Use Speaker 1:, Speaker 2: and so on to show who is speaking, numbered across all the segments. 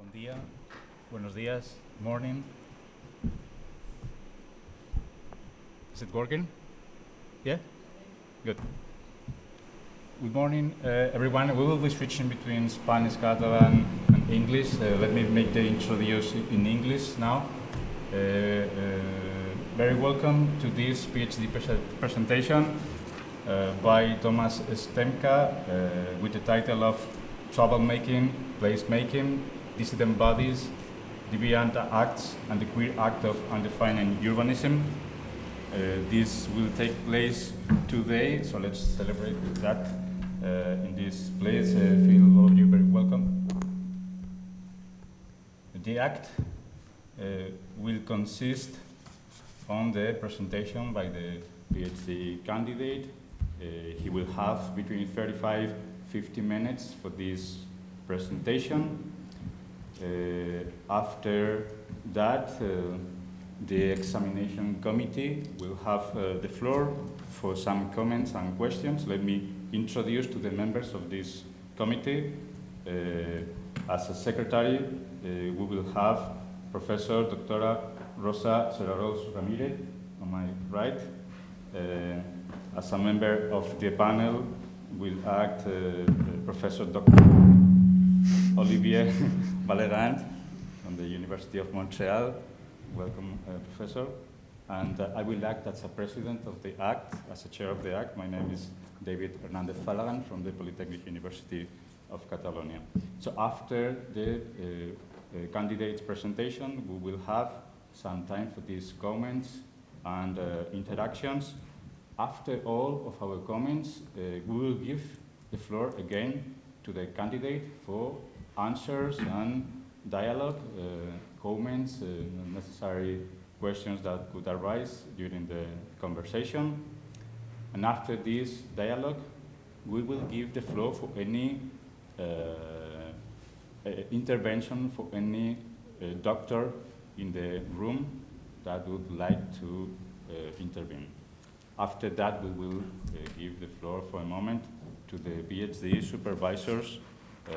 Speaker 1: Buen día, buenos días, morning. Is it working? Yeah? Good. Good morning, everyone. We will be switching between Spanish, Catalan, and English. Let me make the introduction in English now. Very welcome to this PhD presentation by Thomas Stempka with the title of Troublemaking, Placemaking, Dissident Bodies, Deviant Acts, and the Queer Act of Undefining Urbanism. This will take place today, so let's celebrate that in this place. Feel all of you very welcome. The act will consist on the presentation by the PhD candidate. He will have between 35-50 minutes for this presentation. After that, the examination committee will have the floor for some comments and questions. Let me introduce to the members of this committee. As a secretary, we will have Professor Dr. Rosa Cerarols Ramírez on my right. As a member of the panel will act Professor Dr. Olivier Vallerand from the University of Montréal. Welcome, Professor. And I will act as a president of the ACT, as a chair of the ACT. My name is David Hernández Falagán from the Polytechnic University of Catalonia. So after the candidate's presentation, we will have some time for these comments and interactions. After all of our comments, we will give the floor again to the candidate for answers and dialogue, comments, necessary questions that could arise during the conversation. And after this dialogue, we will give the floor for any intervention for any doctor in the room that would like to intervene. After that, we will give the floor for a moment to the PhD supervisors.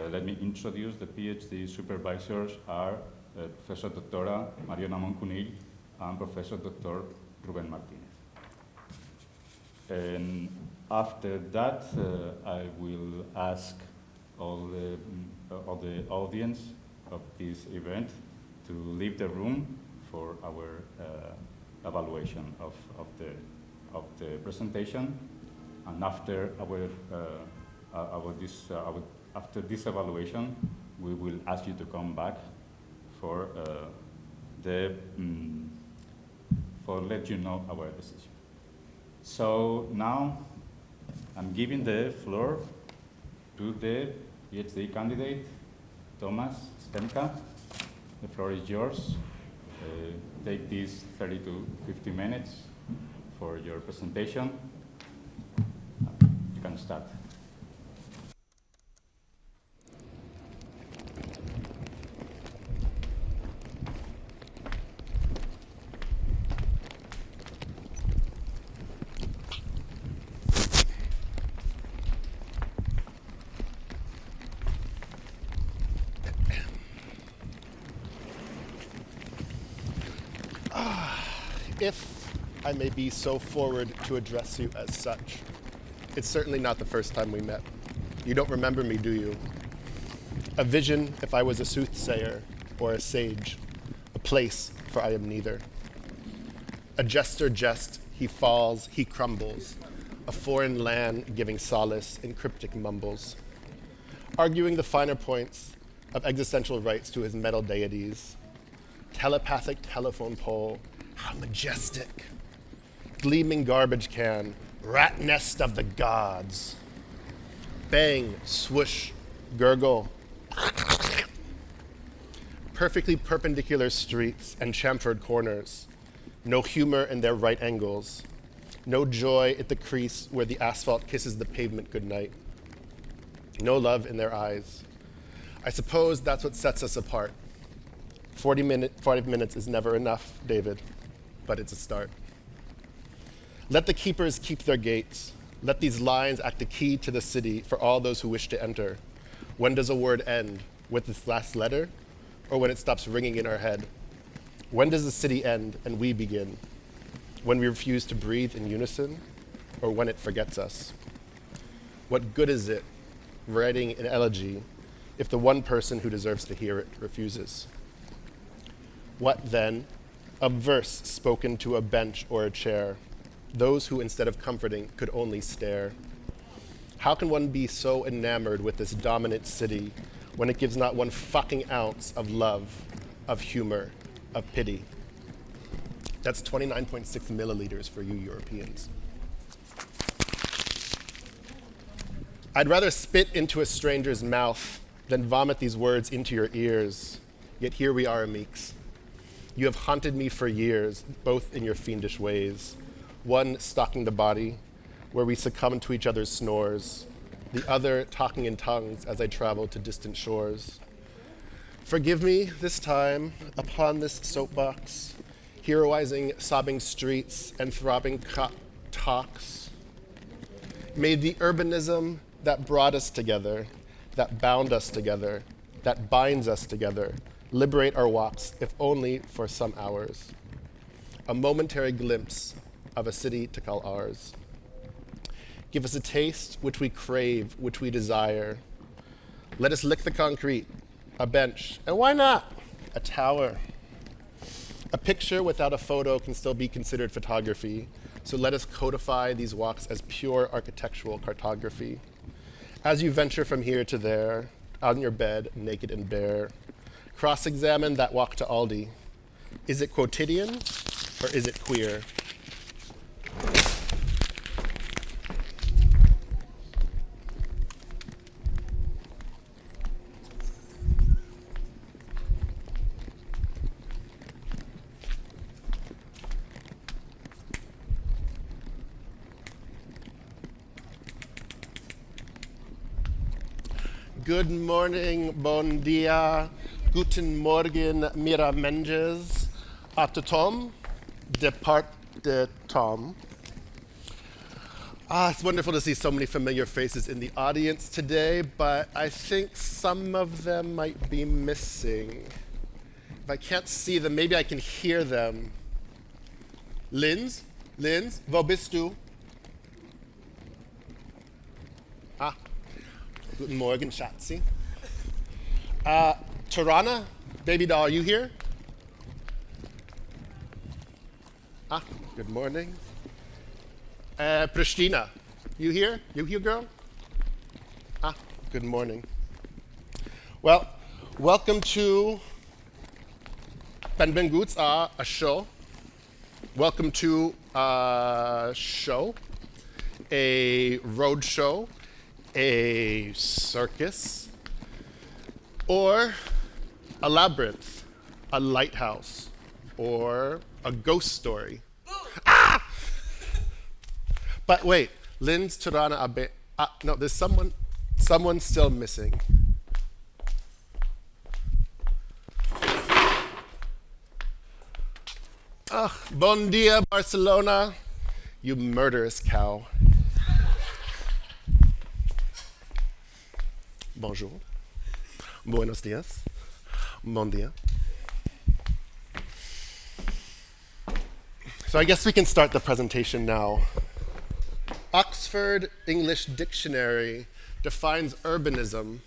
Speaker 1: Let me introduce the PhD supervisors are Professor Dr. Mariona Moncunill and Professor Dr. Rubén Martínez. And after that, I will ask all the audience of this event to leave the room for our evaluation of the presentation. And after after this evaluation, we will ask you to come back for let you know our decision. So now I'm giving the floor to the PhD candidate, Thomas Stempka. The floor is yours. Take these 30 to 50 minutes for your presentation. You can start.
Speaker 2: If I may be so forward to address you as such, it's certainly not the first time we met. You don't remember me, do you? A vision if I was a soothsayer or a sage, a place, for I am neither. A jester jest, he falls, he crumbles, a foreign land giving solace in cryptic mumbles, arguing the finer points of existential rights to his metal deities. Telepathic telephone pole, how majestic. Gleaming garbage can, rat nest of the gods. Bang, swoosh, gurgle. Perfectly perpendicular streets and chamfered corners. No humor in their right angles. No joy at the crease where the asphalt kisses the pavement goodnight. No love in their eyes. I suppose that's what sets us apart. 40 minutes is never enough, David, but it's a start. Let the keepers keep their gates. Let these lines act a key to the city for all those who wish to enter. When does a word end? With this last letter? or when it stops ringing in our head? When does the city end and we begin? When we refuse to breathe in unison, or when it forgets us? What good is it writing an elegy if the one person who deserves to hear it refuses? What then of verse spoken to a bench or a chair, those who instead of comforting could only stare? How can one be so enamored with this dominant city when it gives not one fucking ounce of love, of humor, of pity? That's 29.6 milliliters for you Europeans. I'd rather spit into a stranger's mouth than vomit these words into your ears. Yet here we are, Meeks. You have haunted me for years, both in your fiendish ways. One stalking the body, where we succumb to each other's snores. The other talking in tongues as I travel to distant shores. Forgive me this time upon this soapbox, heroizing sobbing streets and throbbing talks. May the urbanism that brought us together, that bound us together, that binds us together, liberate our walks, if only for some hours. A momentary glimpse of a city to call ours. Give us a taste which we crave, which we desire. Let us lick the concrete, a bench, and why not a tower? A picture without a photo can still be considered photography, so let us codify these walks as pure architectural cartography. As you venture from here to there, on your bed, naked and bare, cross-examine that walk to Aldi. Is it quotidian or is it queer? Good morning, bon dia, guten Morgen, Miramenges, Tom, de part de Tom. It's wonderful to see so many familiar faces in the audience today, but I think some of them might be missing. If I can't see them, maybe I can hear them. Linz, wo bist du? Guten Morgen, Schatzi. Tirana, baby doll, are you here? Good morning. Pristina, you here? You here, girl? Good morning. Well, welcome to Benvinguts a show. Welcome to a show, a road show, a circus, or a labyrinth, a lighthouse, or a ghost story. But wait, Linz, Tirana, Abe. No, there's someone still missing. Bon dia, Barcelona, you murderous cow. Bonjour. Buenos dias. Bon dia. So I guess we can start the presentation now. Oxford English Dictionary defines urbanism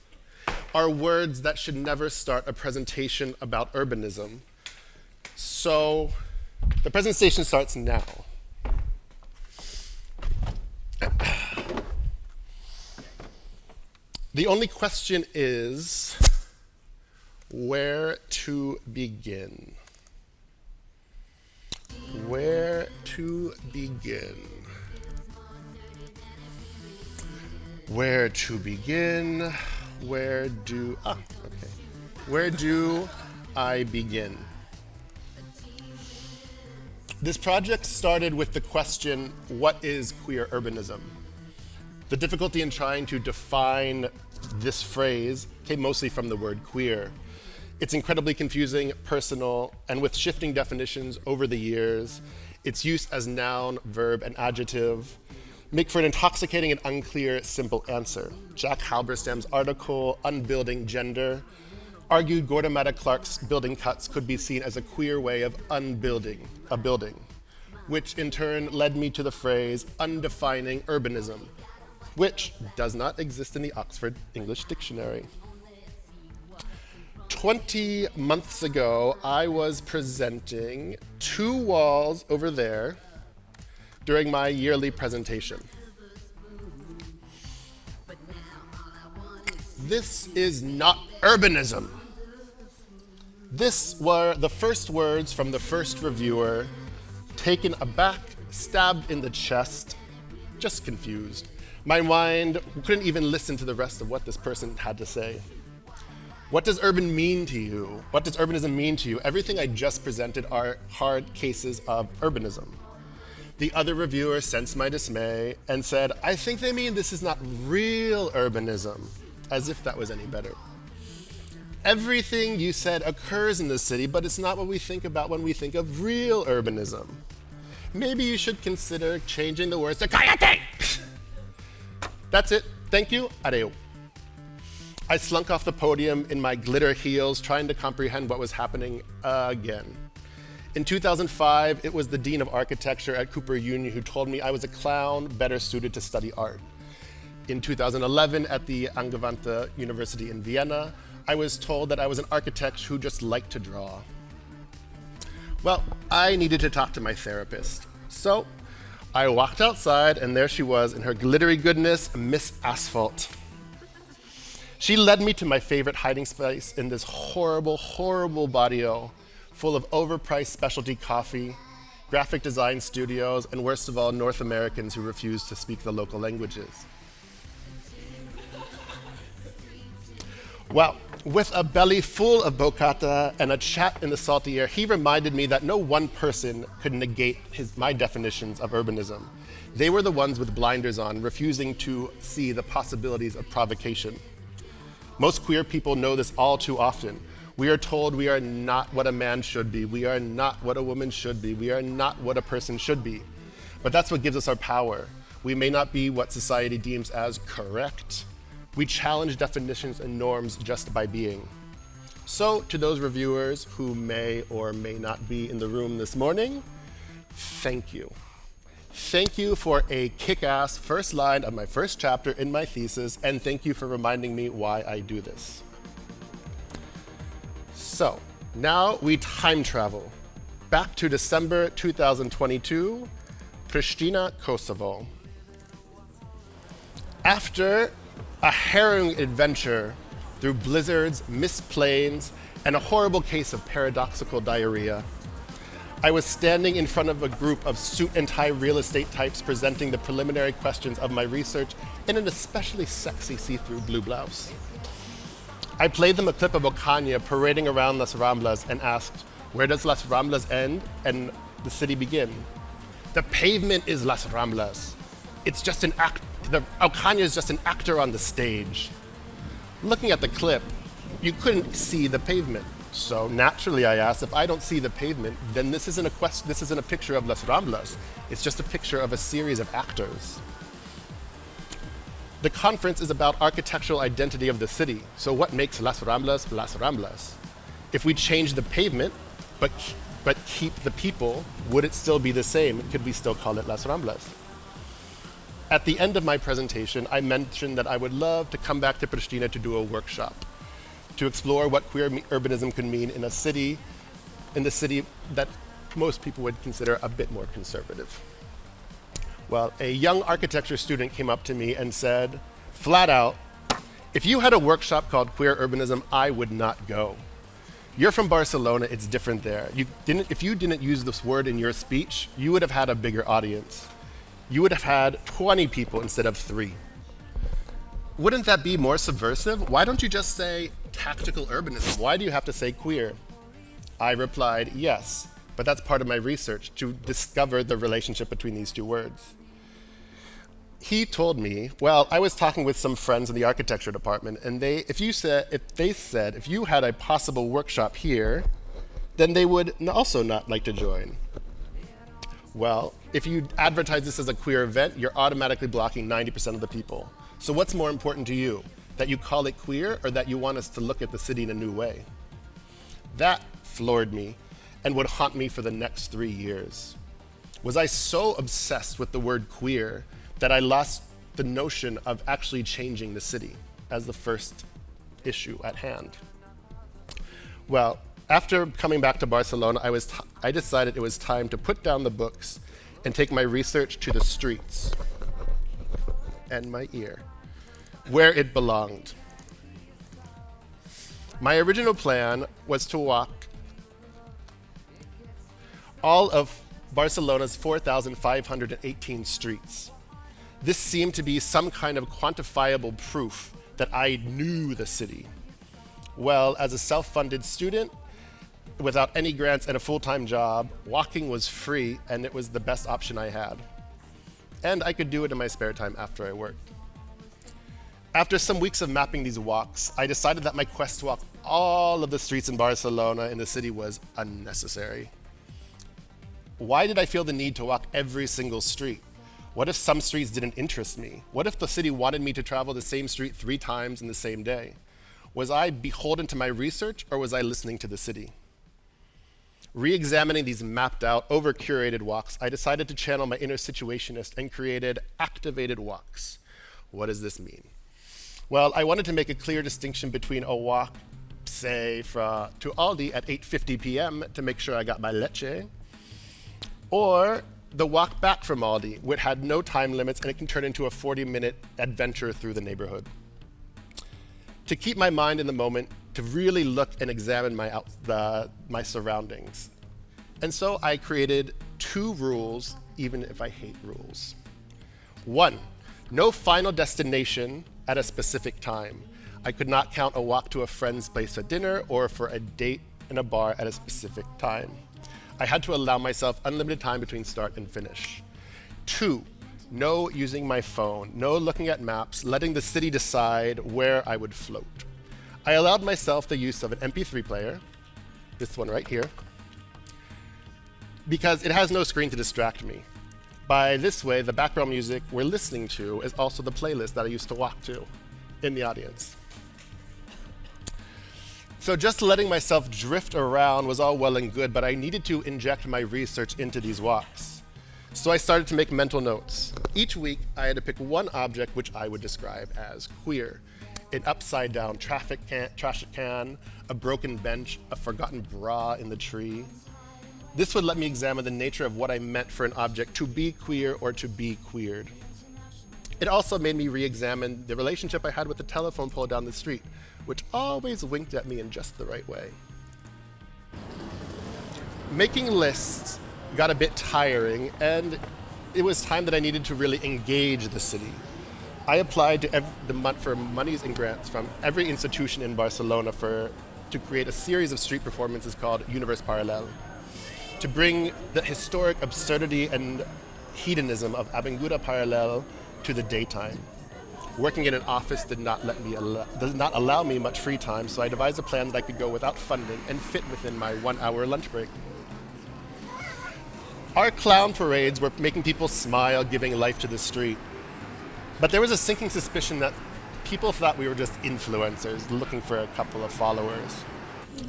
Speaker 2: are words that should never start a presentation about urbanism. So the presentation starts now. The only question is where to begin. Where to begin? Where to begin? Where do I begin? This project started with the question, what is queer urbanism? The difficulty in trying to define this phrase came mostly from the word queer. It's incredibly confusing, personal, and with shifting definitions over the years, its use as noun, verb, and adjective make for an intoxicating and unclear simple answer. Jack Halberstam's article, Unbuilding Gender, argued Gordon Clark's building cuts could be seen as a queer way of unbuilding a building, which in turn led me to the phrase undefining urbanism, which does not exist in the Oxford English Dictionary. 20 months ago, I was presenting 2 walls over there during my yearly presentation. This is not urbanism. This were the first words from the first reviewer, taken aback, stabbed in the chest, just confused. My mind couldn't even listen to the rest of what this person had to say. What does urban mean to you? What does urbanism mean to you? Everything I just presented are hard cases of urbanism. The other reviewer sensed my dismay and said, I think they mean this is not real urbanism, as if that was any better. Everything you said occurs in the city, but it's not what we think about when we think of real urbanism. Maybe you should consider changing the words to Kayate! That's it. Thank you. Adeu. I slunk off the podium in my glitter heels, trying to comprehend what was happening again. In 2005, it was the Dean of Architecture at Cooper Union who told me I was a clown better suited to study art. In 2011, at the Angewandte University in Vienna, I was told that I was an architect who just liked to draw. Well, I needed to talk to my therapist. So I walked outside, and there she was in her glittery goodness, Miss Asphalt. She led me to my favorite hiding space in this horrible, horrible barrio, full of overpriced specialty coffee, graphic design studios, and worst of all, North Americans who refuse to speak the local languages. Well, with a belly full of bocata and a chat in the salty air, he reminded me that no one person could negate my definitions of urbanism. They were the ones with blinders on, refusing to see the possibilities of provocation. Most queer people know this all too often. We are told we are not what a man should be. We are not what a woman should be. We are not what a person should be. But that's what gives us our power. We may not be what society deems as correct. We challenge definitions and norms just by being. So, to those reviewers who may or may not be in the room this morning, thank you. Thank you for a kick-ass first line of my first chapter in my thesis, and thank you for reminding me why I do this. So, now we time travel back to December 2022, Pristina, Kosovo. After a harrowing adventure through blizzards, mist plains, and a horrible case of paradoxical diarrhea, I was standing in front of a group of suit and tie real estate types presenting the preliminary questions of my research in an especially sexy see-through blue blouse. I played them a clip of Ocaña parading around Las Ramblas and asked, where does Las Ramblas end and the city begin? The pavement is Las Ramblas. It's just an act. Ocaña is just an actor on the stage. Looking at the clip, you couldn't see the pavement. So naturally, I asked, if I don't see the pavement, then this isn't a picture of Las Ramblas. It's just a picture of a series of actors. The conference is about architectural identity of the city. So what makes Las Ramblas Las Ramblas? If we change the pavement, but keep the people, would it still be the same? Could we still call it Las Ramblas? At the end of my presentation, I mentioned that I would love to come back to Pristina to do a workshop, to explore what queer urbanism could mean in the city that most people would consider a bit more conservative. Well, a young architecture student came up to me and said, flat out, if you had a workshop called Queer Urbanism, I would not go. You're from Barcelona, it's different there. If you didn't use this word in your speech, you would have had a bigger audience. You would have had 20 people instead of 3. Wouldn't that be more subversive? Why don't you just say tactical urbanism? Why do you have to say queer? I replied, yes, but that's part of my research, to discover the relationship between these 2 words. He told me, well, I was talking with some friends in the architecture department, and if you had a possible workshop here, then they would also not like to join. Well, if you advertise this as a queer event, you're automatically blocking 90% of the people. So what's more important to you? That you call it queer, or that you want us to look at the city in a new way? That floored me and would haunt me for the next 3 years. Was I so obsessed with the word queer that I lost the notion of actually changing the city as the first issue at hand? Well, after coming back to Barcelona, I decided it was time to put down the books and take my research to the streets and my ear, where it belonged. My original plan was to walk all of Barcelona's 4,518 streets. This seemed to be some kind of quantifiable proof that I knew the city. Well, as a self-funded student, without any grants and a full-time job, walking was free, and it was the best option I had. And I could do it in my spare time after I worked. After some weeks of mapping these walks, I decided that my quest to walk all of the streets in Barcelona in the city was unnecessary. Why did I feel the need to walk every single street? What if some streets didn't interest me? What if the city wanted me to travel the same street 3 times in the same day? Was I beholden to my research, or was I listening to the city? Re-examining these mapped out, over-curated walks, I decided to channel my inner situationist and created activated walks. What does this mean? Well, I wanted to make a clear distinction between a walk, say, to Aldi at 8:50 p.m. to make sure I got my leche, or the walk back from Aldi, which had no time limits, and it can turn into a 40-minute adventure through the neighborhood. To keep my mind in the moment, to really look and examine my surroundings. And so I created 2 rules, even if I hate rules. 1, no final destination at a specific time. I could not count a walk to a friend's place for dinner or for a date in a bar at a specific time. I had to allow myself unlimited time between start and finish. 2, no using my phone, no looking at maps, letting the city decide where I would float. I allowed myself the use of an MP3 player, this one right here, because it has no screen to distract me. By this way, the background music we're listening to is also the playlist that I used to walk to in the audience. So just letting myself drift around was all well and good, but I needed to inject my research into these walks. So I started to make mental notes. Each week, I had to pick one object which I would describe as queer. An upside-down trash can, a broken bench, a forgotten bra in the tree. This would let me examine the nature of what I meant for an object to be queer or to be queered. It also made me re-examine the relationship I had with the telephone pole down the street, which always winked at me in just the right way. Making lists got a bit tiring, and it was time that I needed to really engage the city. I applied to for monies and grants from every institution in Barcelona to create a series of street performances called Univers Parallel, to bring the historic absurdity and hedonism of Avinguda Parallel to the daytime. Working in an office did not allow me much free time, so I devised a plan that I could go without funding and fit within my 1-hour lunch break. Our clown parades were making people smile, giving life to the street. But there was a sinking suspicion that people thought we were just influencers looking for a couple of followers.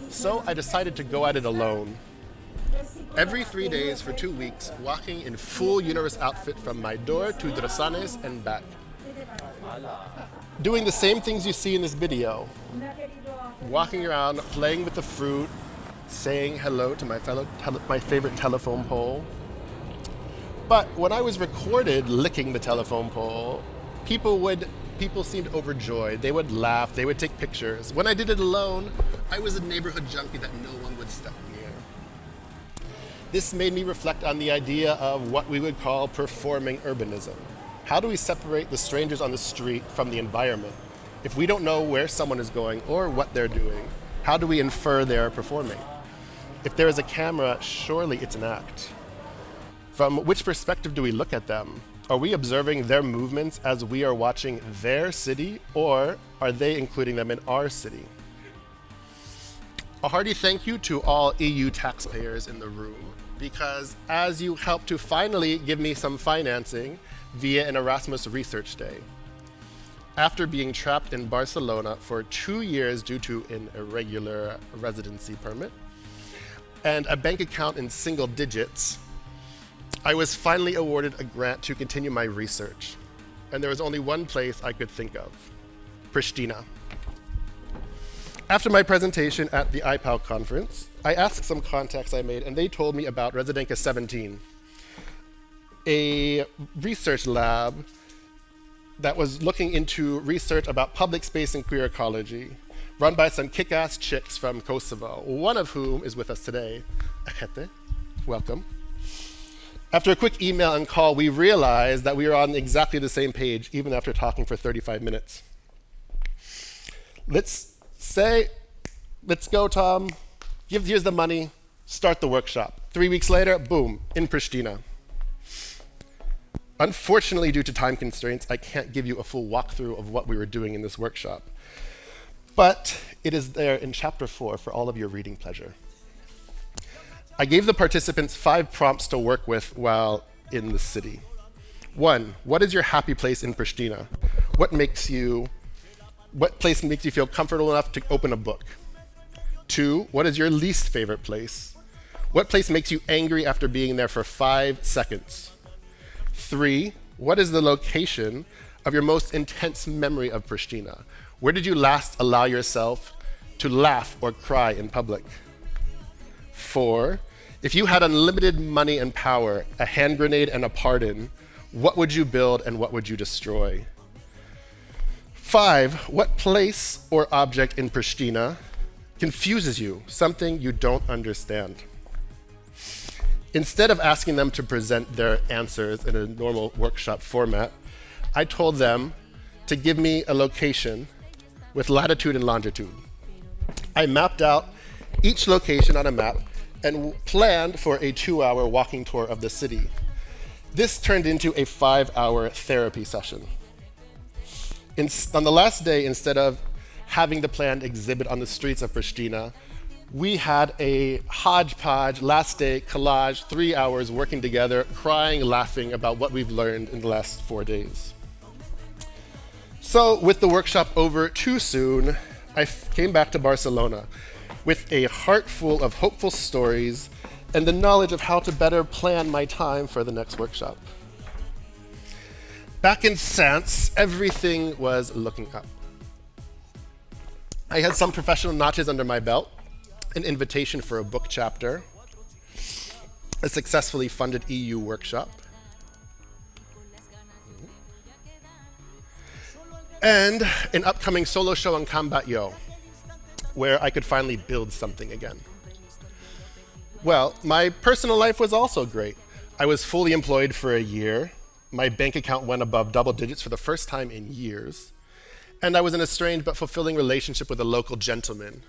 Speaker 2: So I decided to go at it alone. Every 3 days for 2 weeks, walking in full Univers outfit from my door to Drossanes and back. Doing the same things you see in this video. Walking around, playing with the fruit, saying hello to my favorite telephone pole. But when I was recorded licking the telephone pole, people seemed overjoyed. They would laugh, they would take pictures. When I did it alone, I was a neighborhood junkie that no one would step near. This made me reflect on the idea of what we would call performing urbanism. How do we separate the strangers on the street from the environment? If we don't know where someone is going or what they're doing, how do we infer they're performing? If there is a camera, surely it's an act. From which perspective do we look at them? Are we observing their movements as we are watching their city, or are they including them in our city? A hearty thank you to all EU taxpayers in the room, because as you helped to finally give me some financing via an Erasmus Research Day. after being trapped in Barcelona for 2 years due to an irregular residency permit and a bank account in single digits, I was finally awarded a grant to continue my research. And there was only one place I could think of: Pristina. After my presentation at the IPAL conference, I asked some contacts I made, and they told me about Residenca 17, a research lab that was looking into research about public space and queer ecology, run by some kick-ass chicks from Kosovo, one of whom is with us today. Achete, welcome. After a quick email and call, we realized that we were on exactly the same page, even after talking for 35 minutes. Let's go, Tom. Here's the money. Start the workshop. 3 weeks later, boom, in Pristina. Unfortunately, due to time constraints, I can't give you a full walkthrough of what we were doing in this workshop. But it is there in chapter 4 for all of your reading pleasure. I gave the participants 5 prompts to work with while in the city. 1, what is your happy place in Pristina? What place makes you feel comfortable enough to open a book? 2, what is your least favorite place? What place makes you angry after being there for 5 seconds? 3, what is the location of your most intense memory of Pristina? Where did you last allow yourself to laugh or cry in public? 4, if you had unlimited money and power, a hand grenade and a pardon, what would you build and what would you destroy? 5, what place or object in Pristina confuses you, something you don't understand? Instead of asking them to present their answers in a normal workshop format, I told them to give me a location with latitude and longitude. I mapped out each location on a map and planned for a 2-hour walking tour of the city. This turned into a 5-hour therapy session. On the last day, instead of having the planned exhibit on the streets of Pristina, we had a hodgepodge, last day collage, 3 hours working together, crying, laughing about what we've learned in the last 4 days. So with the workshop over too soon, I came back to Barcelona with a heart full of hopeful stories and the knowledge of how to better plan my time for the next workshop. Back in Sants, everything was looking up. I had some professional notches under my belt, an invitation for a book chapter, a successfully funded EU workshop, and an upcoming solo show on Combat Yo, where I could finally build something again. Well, my personal life was also great. I was fully employed for a year. My bank account went above double digits for the first time in years. And I was in a strained but fulfilling relationship with a local gentleman,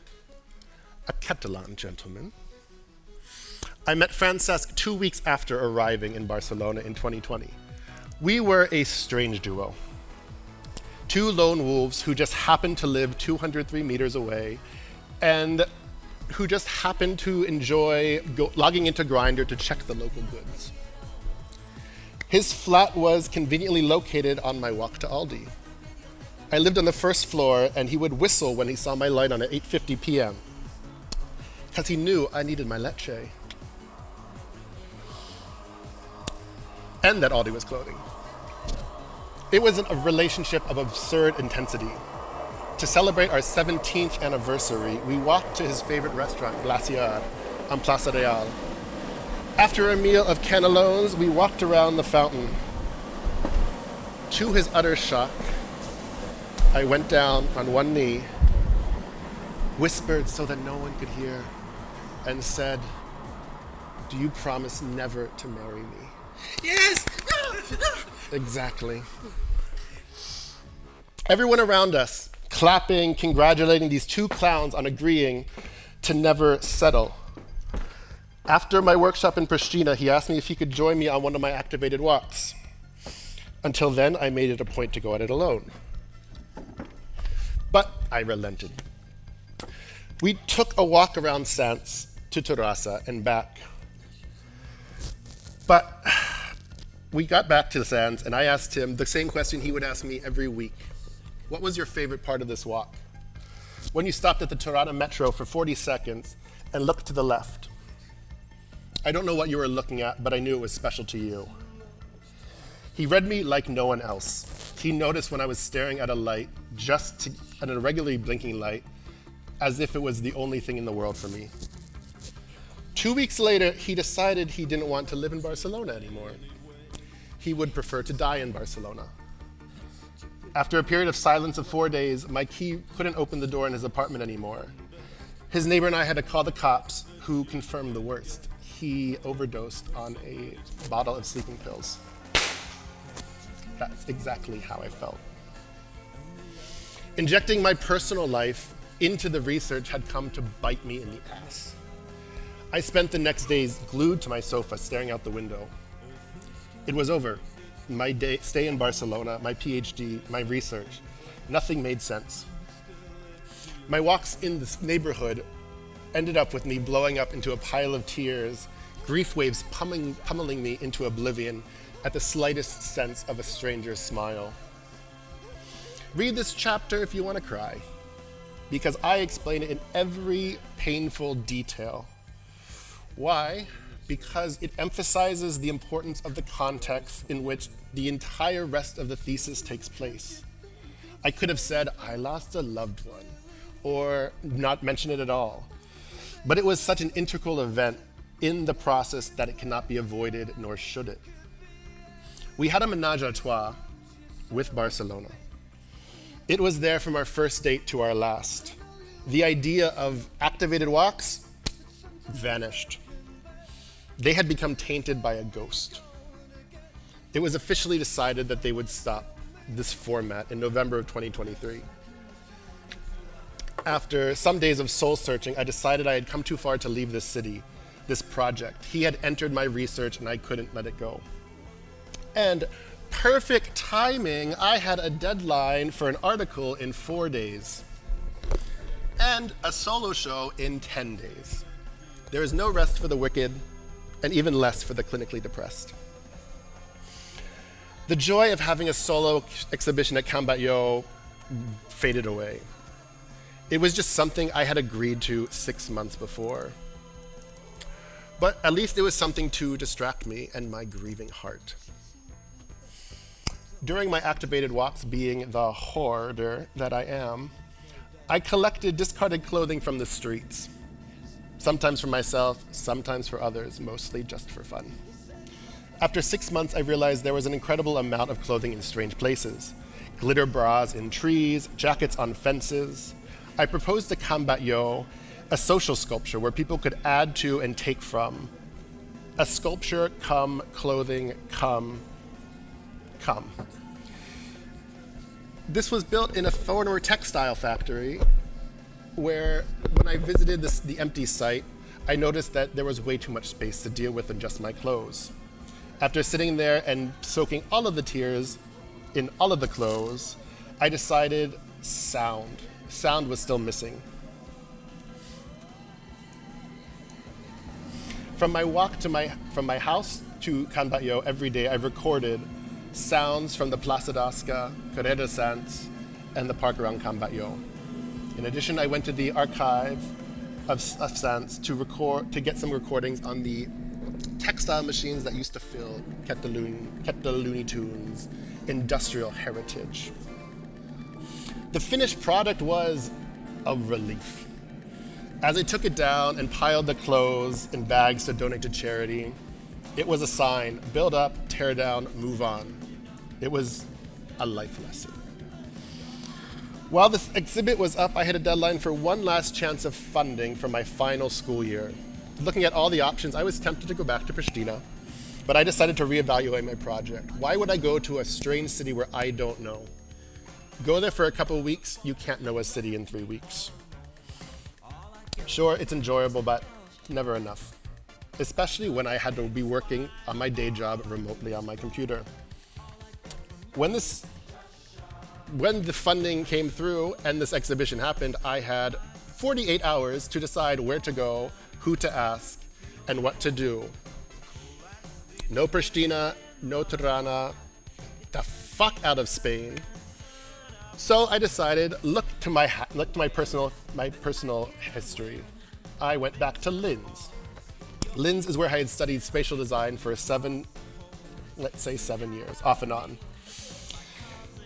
Speaker 2: a Catalan gentleman. I met Francesc 2 weeks after arriving in Barcelona in 2020. We were a strange duo. 2 lone wolves who just happened to live 203 meters away and who just happened to enjoy logging into Grindr to check the local goods. His flat was conveniently located on my walk to Aldi. I lived on the first floor, and he would whistle when he saw my light on at 8:50 p.m. because he knew I needed my leche. And that Aldi was clothing. It was a relationship of absurd intensity. To celebrate our 17th anniversary, we walked to his favorite restaurant, Glaciar, on Plaza Real. After a meal of cannellones, we walked around the fountain. To his utter shock, I went down on one knee, whispered so that no one could hear, and said, "Do you promise never to marry me?" Yes! Exactly. Everyone around us, clapping, congratulating these 2 clowns on agreeing to never settle. After my workshop in Pristina, he asked me if he could join me on one of my activated walks. Until then, I made it a point to go at it alone. But I relented. We took a walk around Sants to Terrassa and back. But we got back to Sants, and I asked him the same question he would ask me every week. What was your favorite part of this walk? When you stopped at the Toronto Metro for 40 seconds and looked to the left. I don't know what you were looking at, but I knew it was special to you. He read me like no one else. He noticed when I was staring at a light, at an irregularly blinking light, as if it was the only thing in the world for me. 2 weeks later, he decided he didn't want to live in Barcelona anymore. He would prefer to die in Barcelona. After a period of silence of 4 days, my key couldn't open the door in his apartment anymore. His neighbor and I had to call the cops, who confirmed the worst. He overdosed on a bottle of sleeping pills. That's exactly how I felt. Injecting my personal life into the research had come to bite me in the ass. I spent the next days glued to my sofa, staring out the window. It was over. My stay in Barcelona, my PhD, my research. Nothing made sense. My walks in this neighborhood ended up with me blowing up into a pile of tears, grief waves pummeling me into oblivion at the slightest sense of a stranger's smile. Read this chapter if you want to cry, because I explain it in every painful detail. Why? Because it emphasizes the importance of the context in which the entire rest of the thesis takes place. I could have said, I lost a loved one, or not mention it at all. But it was such an integral event in the process that it cannot be avoided, nor should it. We had a ménage à trois with Barcelona. It was there from our first date to our last. The idea of activated walks vanished. They had become tainted by a ghost. It was officially decided that they would stop this format in November of 2023. After some days of soul searching, I decided I had come too far to leave this city, this project. He had entered my research and I couldn't let it go. And perfect timing, I had a deadline for an article in 4 days and a solo show in 10 days. There is no rest for the wicked, and even less for the clinically depressed. The joy of having a solo exhibition at Cambayot faded away. It was just something I had agreed to 6 months before. But at least it was something to distract me and my grieving heart. During my activated walks, being the hoarder that I am, I collected discarded clothing from the streets. Sometimes for myself, sometimes for others, mostly just for fun. After 6 months, I realized there was an incredible amount of clothing in strange places. Glitter bras in trees, jackets on fences. I proposed to Cambayot a social sculpture where people could add to and take from. A sculpture, come, clothing, come. This was built in a former textile factory where, when I visited the empty site, I noticed that there was way too much space to deal with in just my clothes. After sitting there and soaking all of the tears in all of the clothes, I decided sound. Sound was still missing. From my walk from my house to Cambayot every day, I've recorded sounds from the Plaça d'Osca, Carrer de Sants, and the park around Cambayot. In addition, I went to the archive of Sants to get some recordings on the textile machines that used to fill kept the Looney Tunes industrial heritage. The finished product was a relief. As I took it down and piled the clothes in bags to donate to charity, it was a sign: build up, tear down, move on. It was a life lesson. While this exhibit was up, I had a deadline for one last chance of funding for my final school year. Looking at all the options, I was tempted to go back to Pristina, but I decided to reevaluate my project. Why would I go to a strange city where I don't know? Go there for a couple of weeks, you can't know a city in 3 weeks. Sure, it's enjoyable, but never enough. Especially when I had to be working on my day job remotely on my computer. When the funding came through and this exhibition happened, I had 48 hours to decide where to go, who to ask, and what to do. No Pristina, no Tirana, the fuck out of Spain. So I decided, look to my personal history. I went back to Linz. Linz is where I had studied spatial design for 7 years, off and on.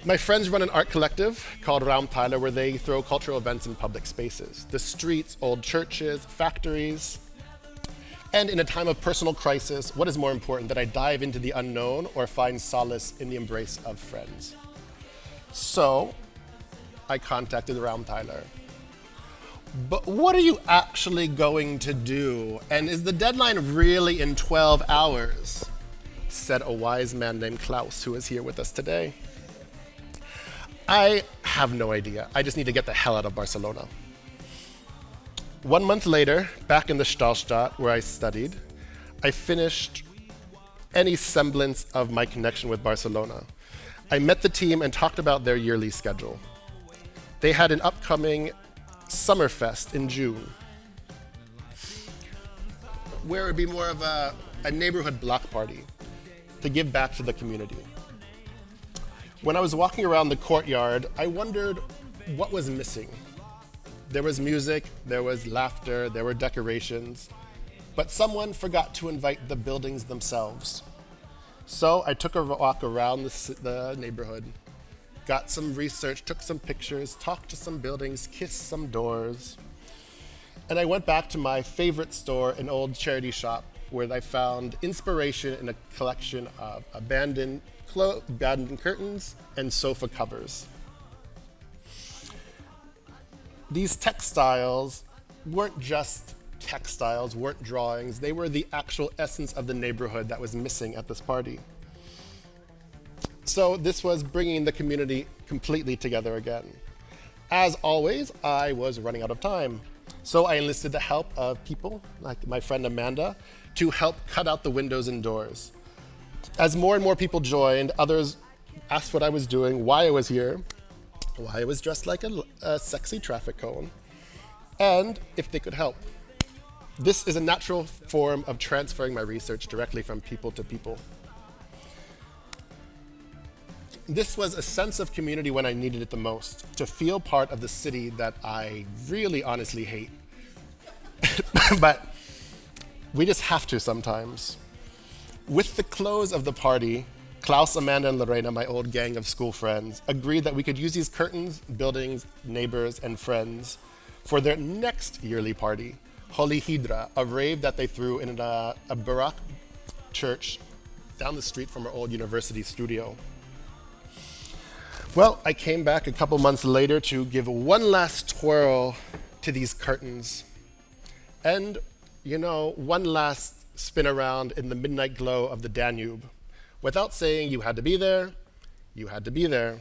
Speaker 2: My friends run an art collective called Raumteiler, where they throw cultural events in public spaces. The streets, old churches, factories. And in a time of personal crisis, what is more important, that I dive into the unknown or find solace in the embrace of friends? So I contacted Raumteiler. But what are you actually going to do? And is the deadline really in 12 hours? Said a wise man named Klaus, who is here with us today. I have no idea. I just need to get the hell out of Barcelona. 1 month later, back in the Stahlstadt where I studied, I finished any semblance of my connection with Barcelona. I met the team and talked about their yearly schedule. They had an upcoming Summerfest in June, where it would be more of a neighborhood block party to give back to the community. When I was walking around the courtyard, I wondered what was missing. There was music, there was laughter, there were decorations, but someone forgot to invite the buildings themselves. So I took a walk around the neighborhood, got some research, took some pictures, talked to some buildings, kissed some doors, and I went back to my favorite store, an old charity shop, where I found inspiration in a collection of abandoned curtains and sofa covers. These textiles weren't just textiles, weren't drawings. They were the actual essence of the neighborhood that was missing at this party. So this was bringing the community completely together again. As always, I was running out of time. So I enlisted the help of people, like my friend Amanda, to help cut out the windows and doors. As more and more people joined, others asked what I was doing, why I was here, why I was dressed like a sexy traffic cone, and if they could help. This is a natural form of transferring my research directly from people to people. This was a sense of community when I needed it the most, to feel part of the city that I really honestly hate. But we just have to sometimes. With the close of the party, Klaus, Amanda, and Lorena, my old gang of school friends, agreed that we could use these curtains, buildings, neighbors, and friends for their next yearly party, Holy Hydra, a rave that they threw in a Baroque church down the street from our old university studio. Well, I came back a couple months later to give one last twirl to these curtains. And, one last spin around in the midnight glow of the Danube. Without saying you had to be there, you had to be there.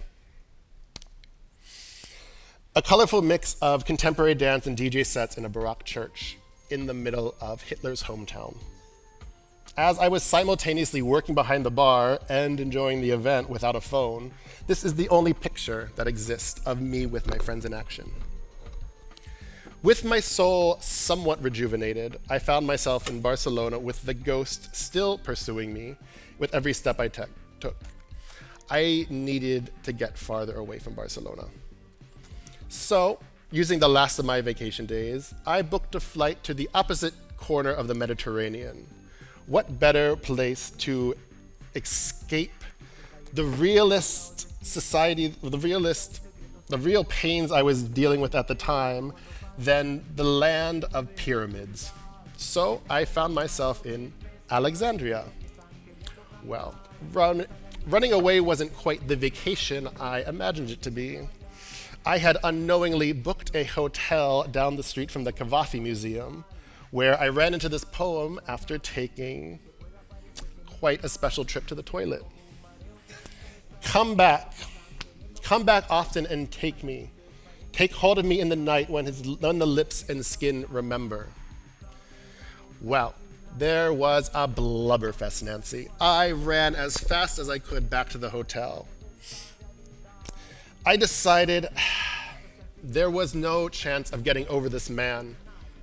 Speaker 2: A colorful mix of contemporary dance and DJ sets in a Baroque church in the middle of Hitler's hometown. As I was simultaneously working behind the bar and enjoying the event without a phone, this is the only picture that exists of me with my friends in action. With my soul somewhat rejuvenated, I found myself in Barcelona with the ghost still pursuing me with every step I took. I needed to get farther away from Barcelona. So, using the last of my vacation days, I booked a flight to the opposite corner of the Mediterranean. What better place to escape the realist society, the real pains I was dealing with at the time, than the land of pyramids. So I found myself in Alexandria. Well, running away wasn't quite the vacation I imagined it to be. I had unknowingly booked a hotel down the street from the Cavafy Museum, where I ran into this poem after taking quite a special trip to the toilet. Come back often and take me. Take hold of me in the night when the lips and skin remember. Well, there was a blubberfest, Nancy. I ran as fast as I could back to the hotel. I decided there was no chance of getting over this man,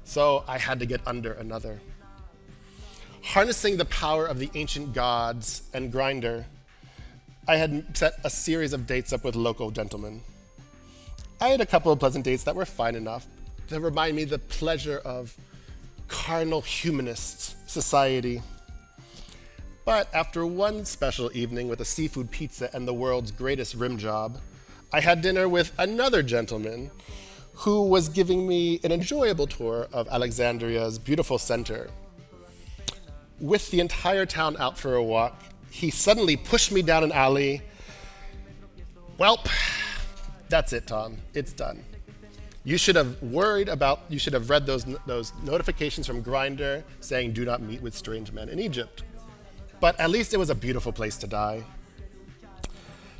Speaker 2: so I had to get under another. Harnessing the power of the ancient gods and Grindr, I had set a series of dates up with local gentlemen. I had a couple of pleasant dates that were fine enough to remind me the pleasure of carnal humanist society. But after one special evening with a seafood pizza and the world's greatest rim job, I had dinner with another gentleman who was giving me an enjoyable tour of Alexandria's beautiful center. With the entire town out for a walk, he suddenly pushed me down an alley. Welp, that's it, Tom. It's done. You should have read those notifications from Grindr saying do not meet with strange men in Egypt. But at least it was a beautiful place to die.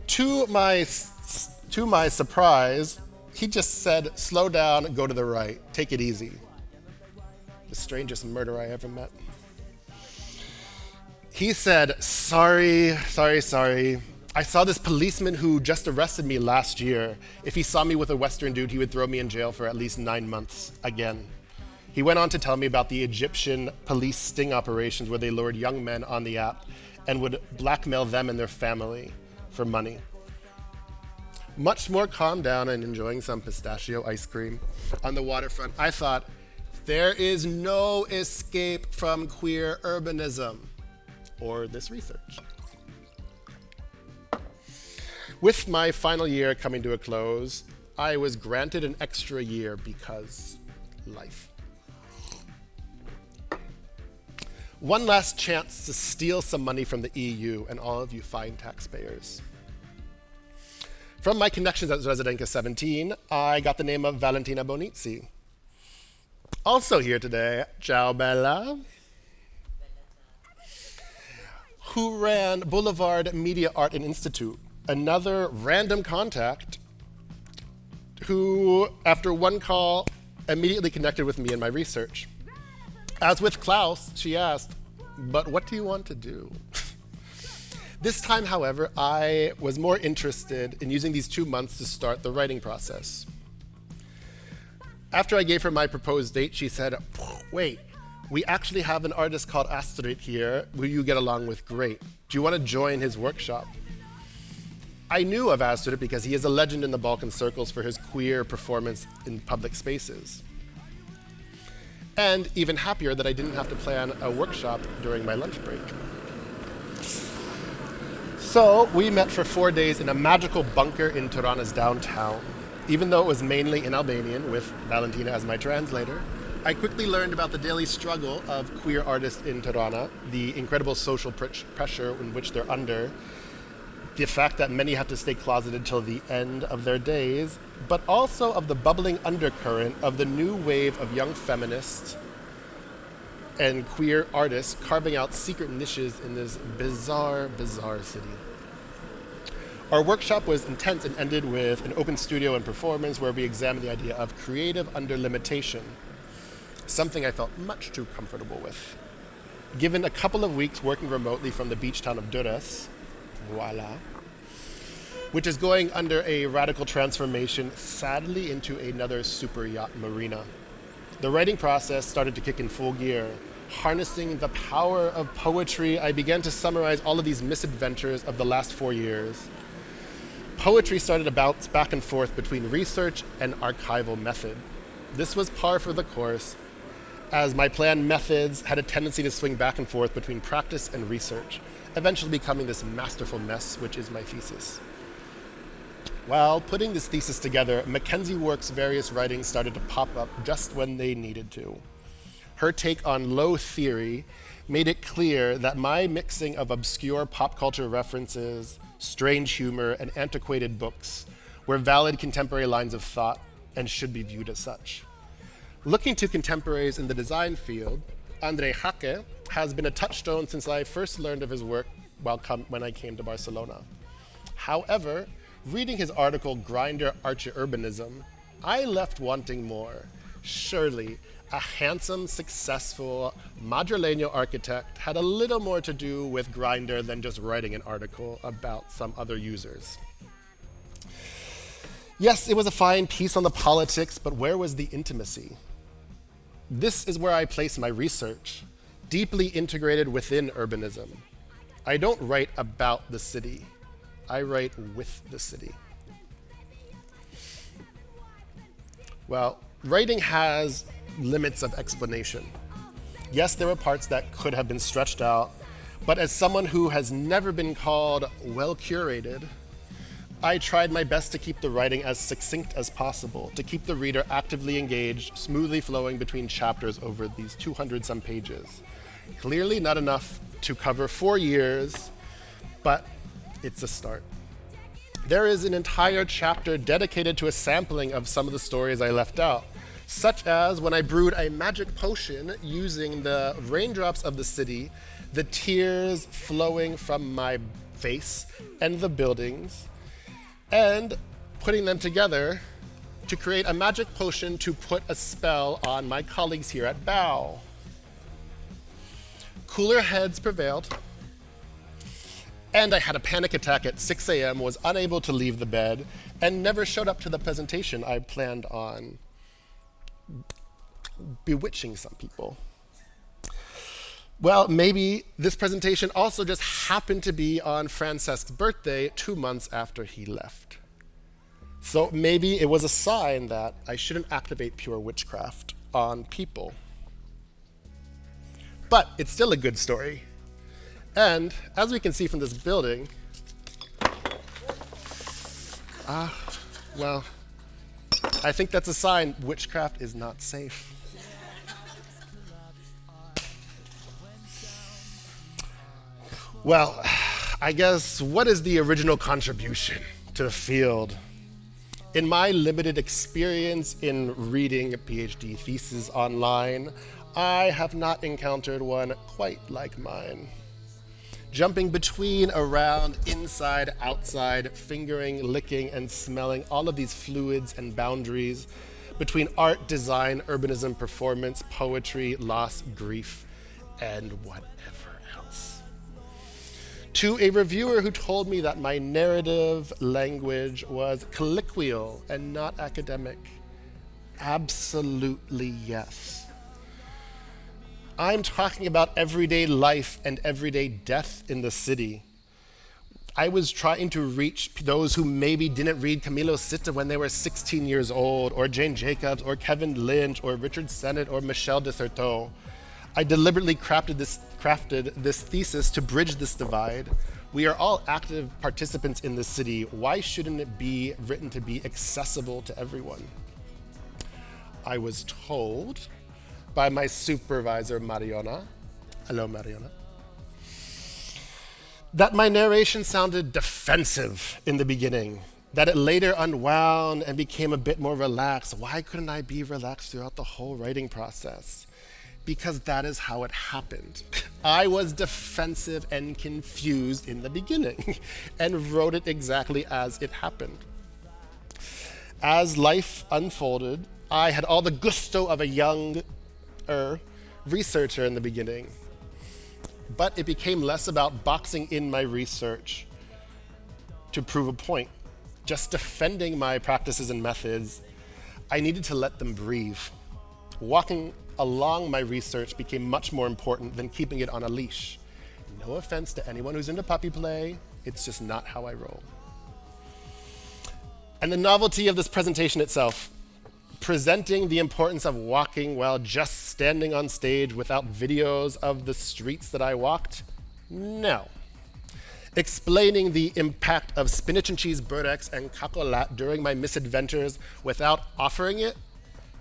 Speaker 2: To my surprise, he just said, slow down, go to the right, take it easy. The strangest murderer I ever met. He said, sorry. I saw this policeman who just arrested me last year. If he saw me with a Western dude, he would throw me in jail for at least 9 months again. He went on to tell me about the Egyptian police sting operations where they lured young men on the app and would blackmail them and their family for money. Much more calmed down and enjoying some pistachio ice cream on the waterfront, I thought, there is no escape from queer urbanism or this research. With my final year coming to a close, I was granted an extra year because life. One last chance to steal some money from the EU and all of you fine taxpayers. From my connections at Residenca 17, I got the name of Valentina Bonizzi. Also here today, ciao bella, who ran Boulevard Media Art and Institute, another random contact who, after one call, immediately connected with me in my research. As with Klaus, she asked, but what do you want to do? This time, however, I was more interested in using these 2 months to start the writing process. After I gave her my proposed date, she said, wait, we actually have an artist called Astrid here who you get along with great. Do you want to join his workshop? I knew of Astrid because he is a legend in the Balkan circles for his queer performance in public spaces. And even happier that I didn't have to plan a workshop during my lunch break. So we met for 4 days in a magical bunker in Tirana's downtown. Even though it was mainly in Albanian, with Valentina as my translator, I quickly learned about the daily struggle of queer artists in Tirana, the incredible social pressure in which they're under, the fact that many have to stay closeted till the end of their days, but also of the bubbling undercurrent of the new wave of young feminists and queer artists carving out secret niches in this bizarre, bizarre city. Our workshop was intense and ended with an open studio and performance where we examined the idea of creative under limitation, something I felt much too comfortable with. Given a couple of weeks working remotely from the beach town of Durrës, voila, which is going under a radical transformation, sadly into another super yacht marina. The writing process started to kick in full gear. Harnessing the power of poetry, I began to summarize all of these misadventures of the last 4 years. Poetry started to bounce back and forth between research and archival method. This was par for the course, as my planned methods had a tendency to swing back and forth between practice and research, eventually becoming this masterful mess, which is my thesis. While putting this thesis together, Mackenzie Work's various writings started to pop up just when they needed to. Her take on low theory made it clear that my mixing of obscure pop culture references, strange humor, and antiquated books were valid contemporary lines of thought and should be viewed as such. Looking to contemporaries in the design field, André Hacke has been a touchstone since I first learned of his work when I came to Barcelona. However, reading his article, Grindr Archi-Urbanism, I left wanting more. Surely, a handsome, successful Madrileño architect had a little more to do with Grindr than just writing an article about some other users. Yes, it was a fine piece on the politics, but where was the intimacy? This is where I place my research, deeply integrated within urbanism. I don't write about the city. I write with the city. Well, writing has limits of explanation. Yes, there were parts that could have been stretched out, but as someone who has never been called well-curated, I tried my best to keep the writing as succinct as possible, to keep the reader actively engaged, smoothly flowing between chapters over these 200-some pages. Clearly not enough to cover 4 years, but it's a start. There is an entire chapter dedicated to a sampling of some of the stories I left out, such as when I brewed a magic potion using the raindrops of the city, the tears flowing from my face and the buildings, and putting them together to create a magic potion to put a spell on my colleagues here at BAU. Cooler heads prevailed, and I had a panic attack at 6 a.m., was unable to leave the bed, and never showed up to the presentation I planned on bewitching some people. Well, maybe this presentation also just happened to be on Francesque's birthday 2 months after he left. So maybe it was a sign that I shouldn't activate pure witchcraft on people. But it's still a good story. And as we can see from this building, well, I think that's a sign witchcraft is not safe. Well, I guess, what is the original contribution to the field? In my limited experience in reading a PhD thesis online, I have not encountered one quite like mine. Jumping between, around, inside, outside, fingering, licking, and smelling all of these fluids and boundaries between art, design, urbanism, performance, poetry, loss, grief, and whatever else. To a reviewer who told me that my narrative language was colloquial and not academic, absolutely yes. I'm talking about everyday life and everyday death in the city. I was trying to reach those who maybe didn't read Camilo Sitta when they were 16 years old, or Jane Jacobs, or Kevin Lynch, or Richard Sennett, or Michel de Certeau. I deliberately crafted this thesis to bridge this divide. We are all active participants in the city. Why shouldn't it be written to be accessible to everyone? I was told by my supervisor, Mariona, hello Mariona, that my narration sounded defensive in the beginning, that it later unwound and became a bit more relaxed. Why couldn't I be relaxed throughout the whole writing process? Because that is how it happened. I was defensive and confused in the beginning and wrote it exactly as it happened. As life unfolded, I had all the gusto of a young researcher in the beginning, but it became less about boxing in my research to prove a point, just defending my practices and methods. I needed to let them breathe. Walking along my research became much more important than keeping it on a leash. No offense to anyone who's into puppy play, it's just not how I roll. And the novelty of this presentation itself, presenting the importance of walking while just standing on stage without videos of the streets that I walked? No. Explaining the impact of spinach and cheese burdex and cacolat during my misadventures without offering it?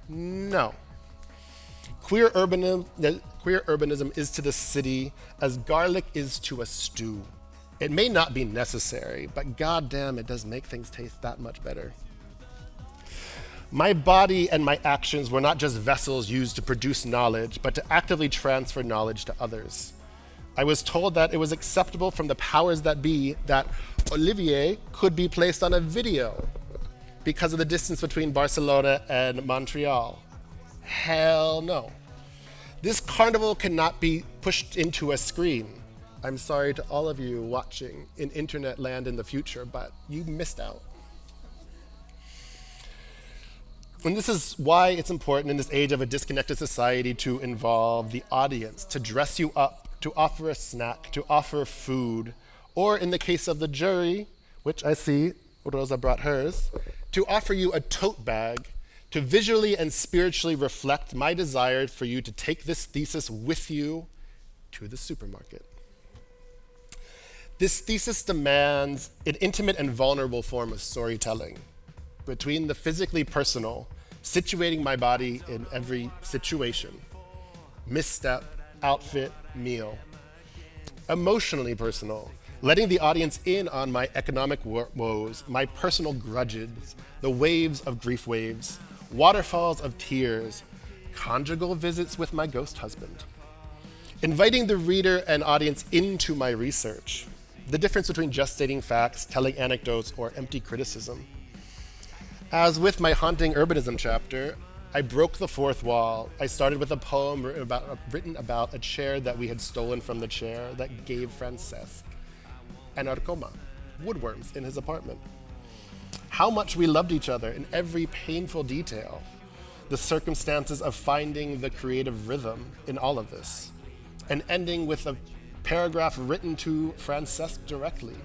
Speaker 2: No. Queer urbanism is to the city as garlic is to a stew. It may not be necessary, but goddamn, it does make things taste that much better. My body and my actions were not just vessels used to produce knowledge, but to actively transfer knowledge to others. I was told that it was acceptable from the powers that be that Olivier could be placed on a video because of the distance between Barcelona and Montreal. Hell no. This carnival cannot be pushed into a screen. I'm sorry to all of you watching in internet land in the future, but you missed out. And this is why it's important in this age of a disconnected society to involve the audience, to dress you up, to offer a snack, to offer food, or in the case of the jury, which I see Rosa brought hers, to offer you a tote bag to visually and spiritually reflect my desire for you to take this thesis with you to the supermarket. This thesis demands an intimate and vulnerable form of storytelling between the physically personal, situating my body in every situation, misstep, outfit, meal, emotionally personal, letting the audience in on my economic woes, my personal grudges, the waves of grief waves, waterfalls of tears, conjugal visits with my ghost husband, inviting the reader and audience into my research, the difference between just stating facts, telling anecdotes, or empty criticism. As with my haunting urbanism chapter, I broke the fourth wall. I started with a poem written about a chair that we had stolen from the chair that gave Francesc an arcoma, woodworms in his apartment. How much we loved each other in every painful detail, the circumstances of finding the creative rhythm in all of this, and ending with a paragraph written to Francesc directly,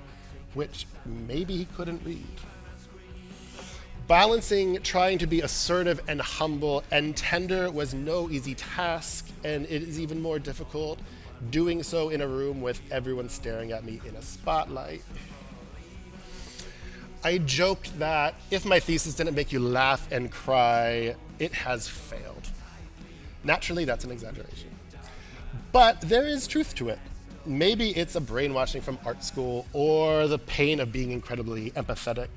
Speaker 2: which maybe he couldn't read. Balancing trying to be assertive and humble and tender was no easy task, and it is even more difficult doing so in a room with everyone staring at me in a spotlight. I joked that if my thesis didn't make you laugh and cry, it has failed. Naturally, that's an exaggeration. But there is truth to it. Maybe it's a brainwashing from art school or the pain of being incredibly empathetic.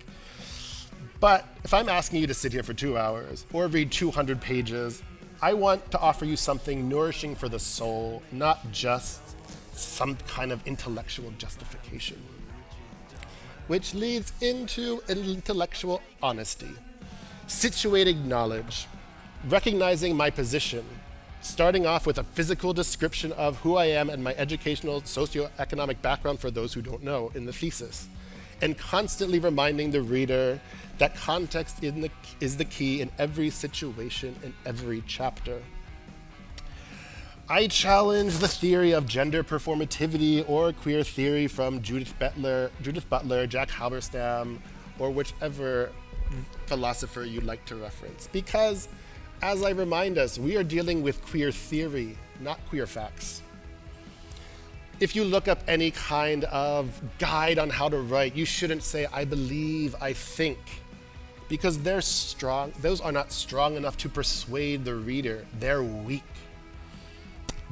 Speaker 2: But if I'm asking you to sit here for 2 hours or read 200 pages, I want to offer you something nourishing for the soul, not just some kind of intellectual justification. Which leads into intellectual honesty, situating knowledge, recognizing my position, starting off with a physical description of who I am and my educational socioeconomic background for those who don't know in the thesis, and constantly reminding the reader that context is the key in every situation, in every chapter. I challenge the theory of gender performativity or queer theory from Judith Butler, Jack Halberstam, or whichever philosopher you'd like to reference. Because, as I remind us, we are dealing with queer theory, not queer facts. If you look up any kind of guide on how to write, you shouldn't say, I believe, I think, because they're strong. Those are not strong enough to persuade the reader. They're weak.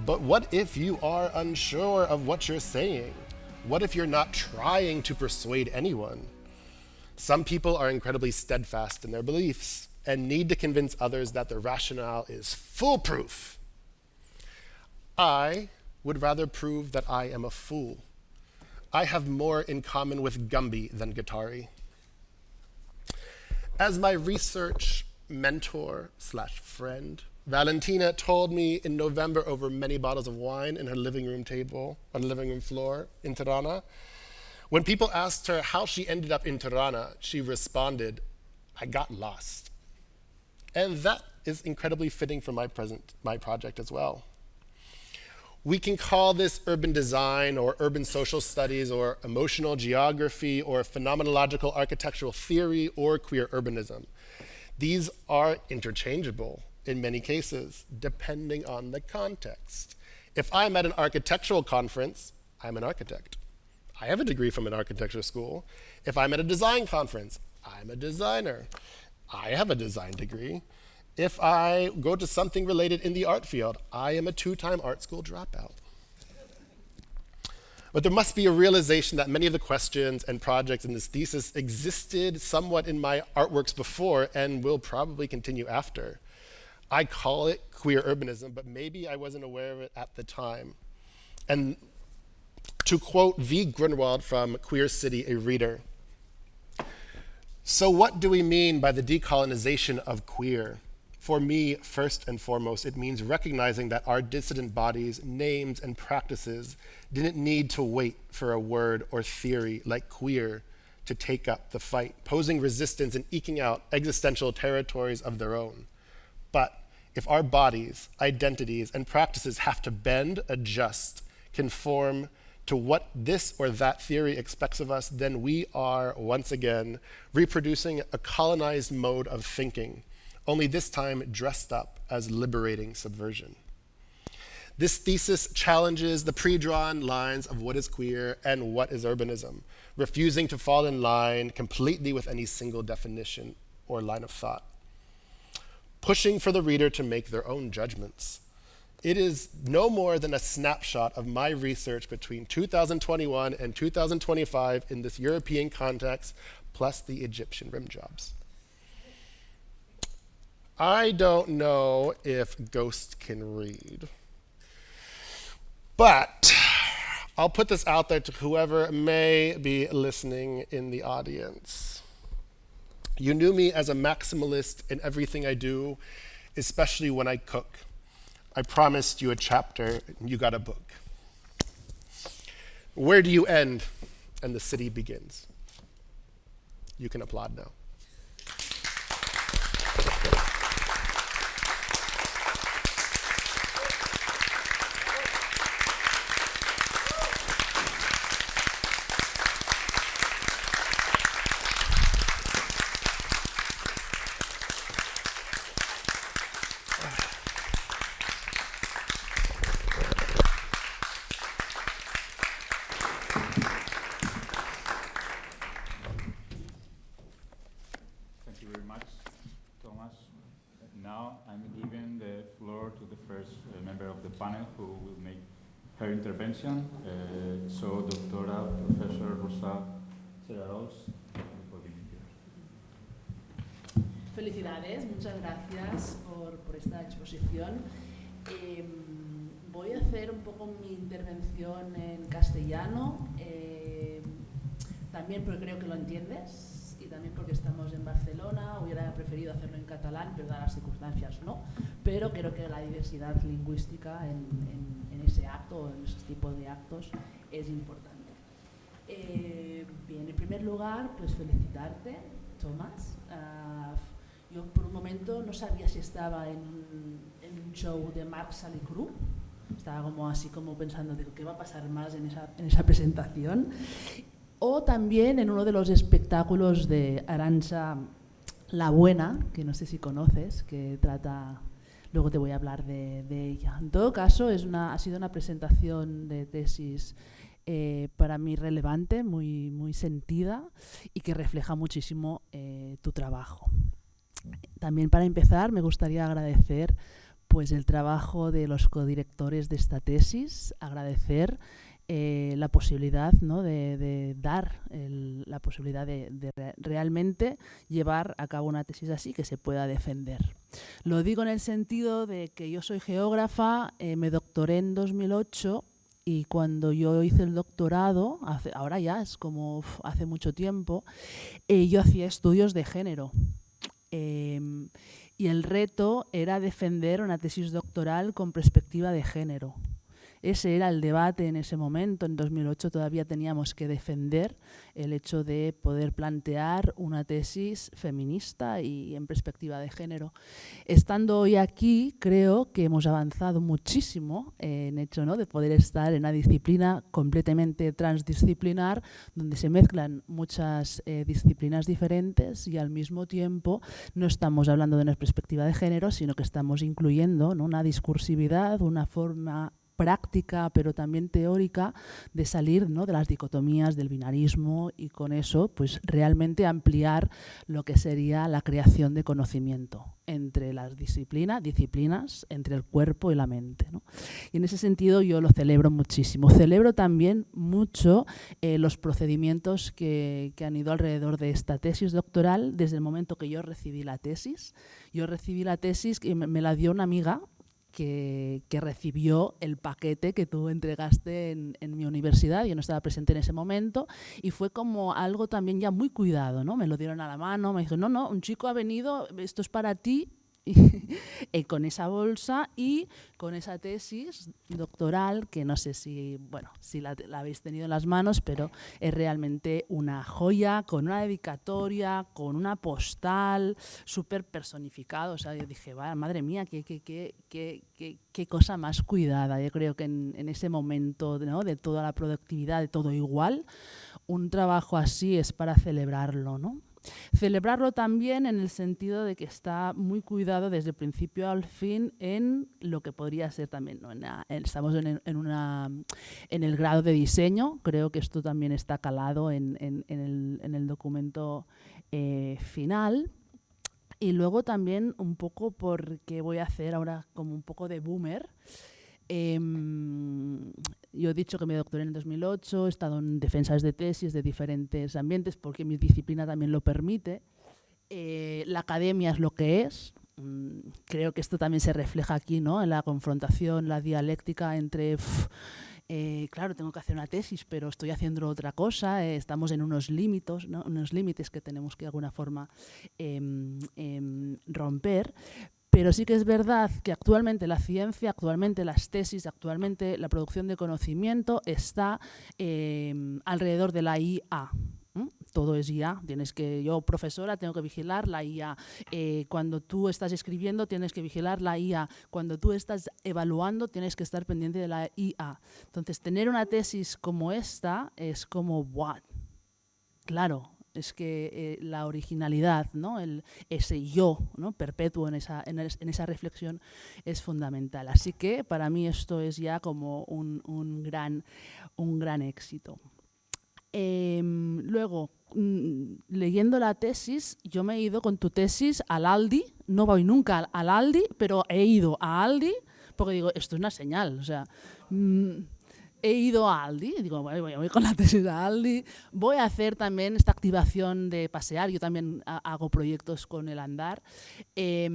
Speaker 2: But what if you are unsure of what you're saying? What if you're not trying to persuade anyone? Some people are incredibly steadfast in their beliefs and need to convince others that their rationale is foolproof. I would rather prove that I am a fool. I have more in common with Gumby than Guattari. As my research mentor / friend, Valentina told me in November over many bottles of wine in her living room table, on the living room floor in Tirana. When people asked her how she ended up in Tirana, she responded, I got lost. And that is incredibly fitting for my project as well. We can call this urban design or urban social studies or emotional geography or phenomenological architectural theory or queer urbanism. These are interchangeable in many cases, depending on the context. If I'm at an architectural conference, I'm an architect. I have a degree from an architecture school. If I'm at a design conference, I'm a designer. I have a design degree. If I go to something related in the art field, I am a 2-time art school dropout. But there must be a realization that many of the questions and projects in this thesis existed somewhat in my artworks before and will probably continue after. I call it queer urbanism, but maybe I wasn't aware of it at the time. And to quote V. Grunwald from Queer City, a reader, so what do we mean by the decolonization of queer? For me, first and foremost, it means recognizing that our dissident bodies, names, and practices didn't need to wait for a word or theory like queer to take up the fight, posing resistance and eking out existential territories of their own. But if our bodies, identities, and practices have to bend, adjust, conform to what this or that theory expects of us, then we are, once again, reproducing a colonized mode of thinking, only this time dressed up as liberating subversion. This thesis challenges the pre-drawn lines of what is queer and what is urbanism, refusing to fall in line completely with any single definition or line of thought, pushing for the reader to make their own judgments. It is no more than a snapshot of my research between 2021 and 2025 in this European context, plus the Egyptian rim jobs. I don't know if ghosts can read, but I'll put this out there to whoever may be listening in the audience. You knew me as a maximalist in everything I do, especially when I cook. I promised you a chapter, and you got a book. Where do you end and the city begins? You can applaud now.
Speaker 1: Her intervention. So, doctora, Professor Rosa Cerarols.
Speaker 3: Felicidades, muchas gracias por esta exposición. Voy a hacer un poco mi intervención en castellano, también porque creo que lo entiendes y también porque estamos en Barcelona. Hubiera preferido hacerlo en catalán, pero dadas las circunstancias no. Pero creo que la diversidad lingüística en ese acto o en ese tipo de actos es importante. Bien, en primer lugar, pues felicitarte, Thomas. Yo por un momento no sabía si estaba en un show de Marc Salicru. Estaba como así como pensando, digo, ¿qué va a pasar más en esa presentación? O también en uno de los espectáculos de Arantxa La Buena, que no sé si conoces, que trata... Luego te voy a hablar de ella. En todo caso, ha sido una presentación de tesis para mí relevante, muy sentida y que refleja muchísimo tu trabajo. También para empezar me gustaría agradecer pues, el trabajo de los codirectores de esta tesis, agradecer la posibilidad, ¿no? de dar la posibilidad de realmente llevar a cabo una tesis así que se pueda defender. Lo digo en el sentido de que yo soy geógrafa, me doctoré en 2008 y cuando yo hice el doctorado, ahora ya es como hace mucho tiempo, yo hacía estudios de género. Y el reto era defender una tesis doctoral con perspectiva de género. Ese era el debate en ese momento. En 2008 todavía teníamos que defender el hecho de poder plantear una tesis feminista y en perspectiva de género. Estando hoy aquí, creo que hemos avanzado muchísimo en hecho, ¿no? de poder estar en una disciplina completamente transdisciplinar, donde se mezclan muchas disciplinas diferentes y al mismo tiempo no estamos hablando de una perspectiva de género, sino que estamos incluyendo, ¿no? una discursividad, una forma práctica, pero también teórica, de salir, ¿no? de las dicotomías del binarismo y con eso pues, realmente ampliar lo que sería la creación de conocimiento entre las disciplinas, entre el cuerpo y la mente, ¿no? Y en ese sentido yo lo celebro muchísimo. Celebro también mucho los procedimientos que han ido alrededor de esta tesis doctoral desde el momento que yo recibí la tesis. Yo recibí la tesis y me la dio una amiga que recibió el paquete que tú entregaste en mi universidad. Yo no estaba presente en ese momento y fue como algo también ya muy cuidado, ¿no? Me lo dieron a la mano, me dijo, no, un chico ha venido, esto es para ti. Y con esa bolsa y con esa tesis doctoral que no sé si la habéis tenido en las manos, pero es realmente una joya con una dedicatoria, con una postal súper personificado. O sea, yo dije, madre mía, qué cosa más cuidada. Yo creo que en ese momento, ¿no? de toda la productividad, de todo igual, un trabajo así es para celebrarlo, ¿no? Celebrarlo también en el sentido de que está muy cuidado desde el principio al fin en lo que podría ser también, ¿no? Estamos en el grado de diseño, creo que esto también está calado en el documento final. Y luego también un poco porque voy a hacer ahora como un poco de boomer. Yo he dicho que me doctoré en el 2008, he estado en defensas de tesis de diferentes ambientes porque mi disciplina también lo permite. La academia es lo que es. Creo que esto también se refleja aquí, ¿no? En la confrontación, la dialéctica entre... claro, tengo que hacer una tesis, pero estoy haciendo otra cosa, estamos en unos límites, ¿no? Unos límites que tenemos que de alguna forma romper. Pero sí que es verdad que actualmente la ciencia, actualmente las tesis, actualmente la producción de conocimiento está alrededor de la IA. Todo es IA. Yo, profesora, tengo que vigilar la IA. Cuando tú estás escribiendo, tienes que vigilar la IA. Cuando tú estás evaluando, tienes que estar pendiente de la IA. Entonces, tener una tesis como esta es como, ¿what? Claro. Es que la originalidad, ¿no? Ese yo, ¿no? Perpetuo en esa reflexión es fundamental. Así que para mí esto es ya como un gran éxito. Luego, leyendo la tesis, yo me he ido con tu tesis al Aldi, no voy nunca al Aldi, pero he ido a Aldi porque digo, esto es una señal, o sea... he ido a Aldi, digo, voy con la tesis a Aldi, voy a hacer también esta activación de pasear, yo también hago proyectos con el andar, y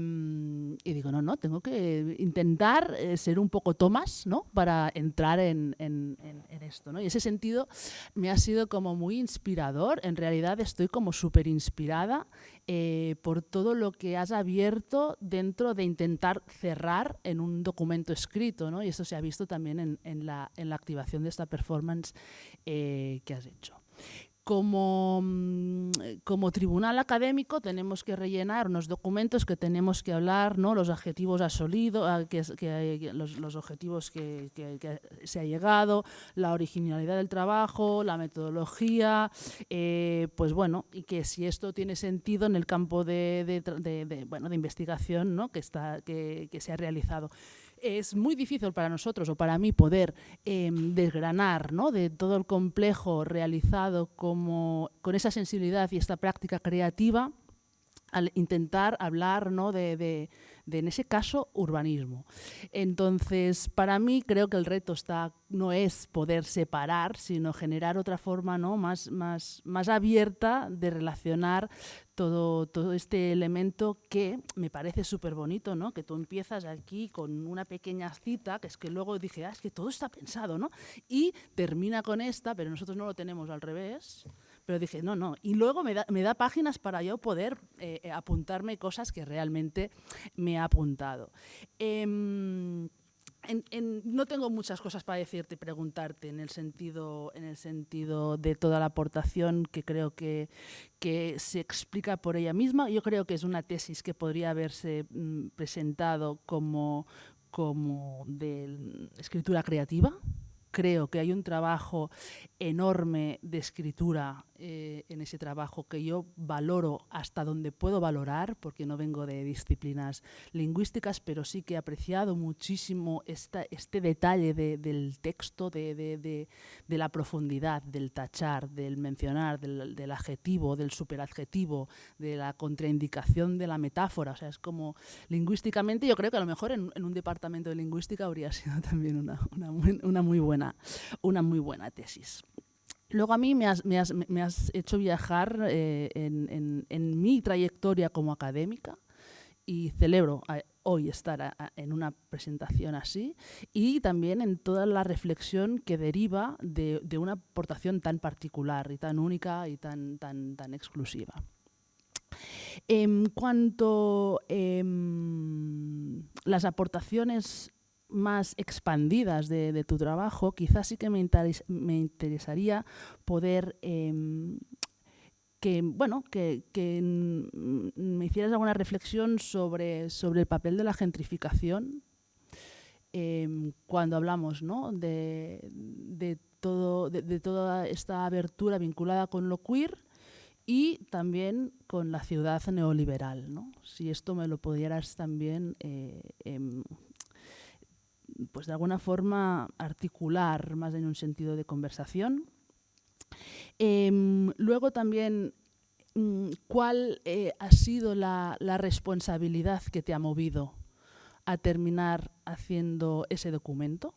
Speaker 3: digo, no, tengo que intentar ser un poco Thomas, ¿no? Para entrar en esto, ¿no? Y ese sentido me ha sido como muy inspirador, en realidad estoy como súper inspirada por todo lo que has abierto dentro de intentar cerrar en un documento escrito, ¿no? Y eso se ha visto también en la activación de esta performance que has hecho. Como tribunal académico tenemos que rellenar unos documentos que tenemos que hablar, ¿no? Los objetivos los objetivos que se ha llegado, la originalidad del trabajo, la metodología, pues bueno, y que si esto tiene sentido en el campo de investigación, ¿no? que se ha realizado. Es muy difícil para nosotros o para mí poder desgranar, ¿no? de todo el complejo realizado con esa sensibilidad y esta práctica creativa al intentar hablar, ¿no? de en ese caso, urbanismo. Entonces, para mí creo que el reto no es poder separar, sino generar otra forma, ¿no? más abierta de relacionar todo este elemento que me parece súper bonito, ¿no? Que tú empiezas aquí con una pequeña cita, que es que luego dije, es que todo está pensado, ¿no? Y termina con esta, pero nosotros no lo tenemos al revés. Pero dije, no. Y luego me da páginas para yo poder apuntarme cosas que realmente me he apuntado. No tengo muchas cosas para decirte y preguntarte en el sentido de toda la aportación que creo que se explica por ella misma. Yo creo que es una tesis que podría haberse presentado como de escritura creativa. Creo que hay un trabajo enorme de escritura en ese trabajo que yo valoro hasta donde puedo valorar, porque no vengo de disciplinas lingüísticas, pero sí que he apreciado muchísimo este detalle del texto, de la profundidad, del tachar, del mencionar, del adjetivo, del superadjetivo, de la contraindicación de la metáfora. O sea, es como lingüísticamente, yo creo que a lo mejor en un departamento de lingüística habría sido también una muy buena tesis. Luego a mí me has hecho viajar en mi trayectoria como académica y celebro hoy estar en una presentación así y también en toda la reflexión que deriva de una aportación tan particular y tan única y tan exclusiva. En cuanto a las aportaciones más expandidas de tu trabajo, quizás sí que me interesaría poder que me hicieras alguna reflexión sobre el papel de la gentrificación cuando hablamos, ¿no? de toda esta abertura vinculada con lo queer y también con la ciudad neoliberal, ¿no? Si esto me lo pudieras también, pues de alguna forma articular más en un sentido de conversación. Luego también, ¿cuál ha sido la responsabilidad que te ha movido a terminar haciendo ese documento?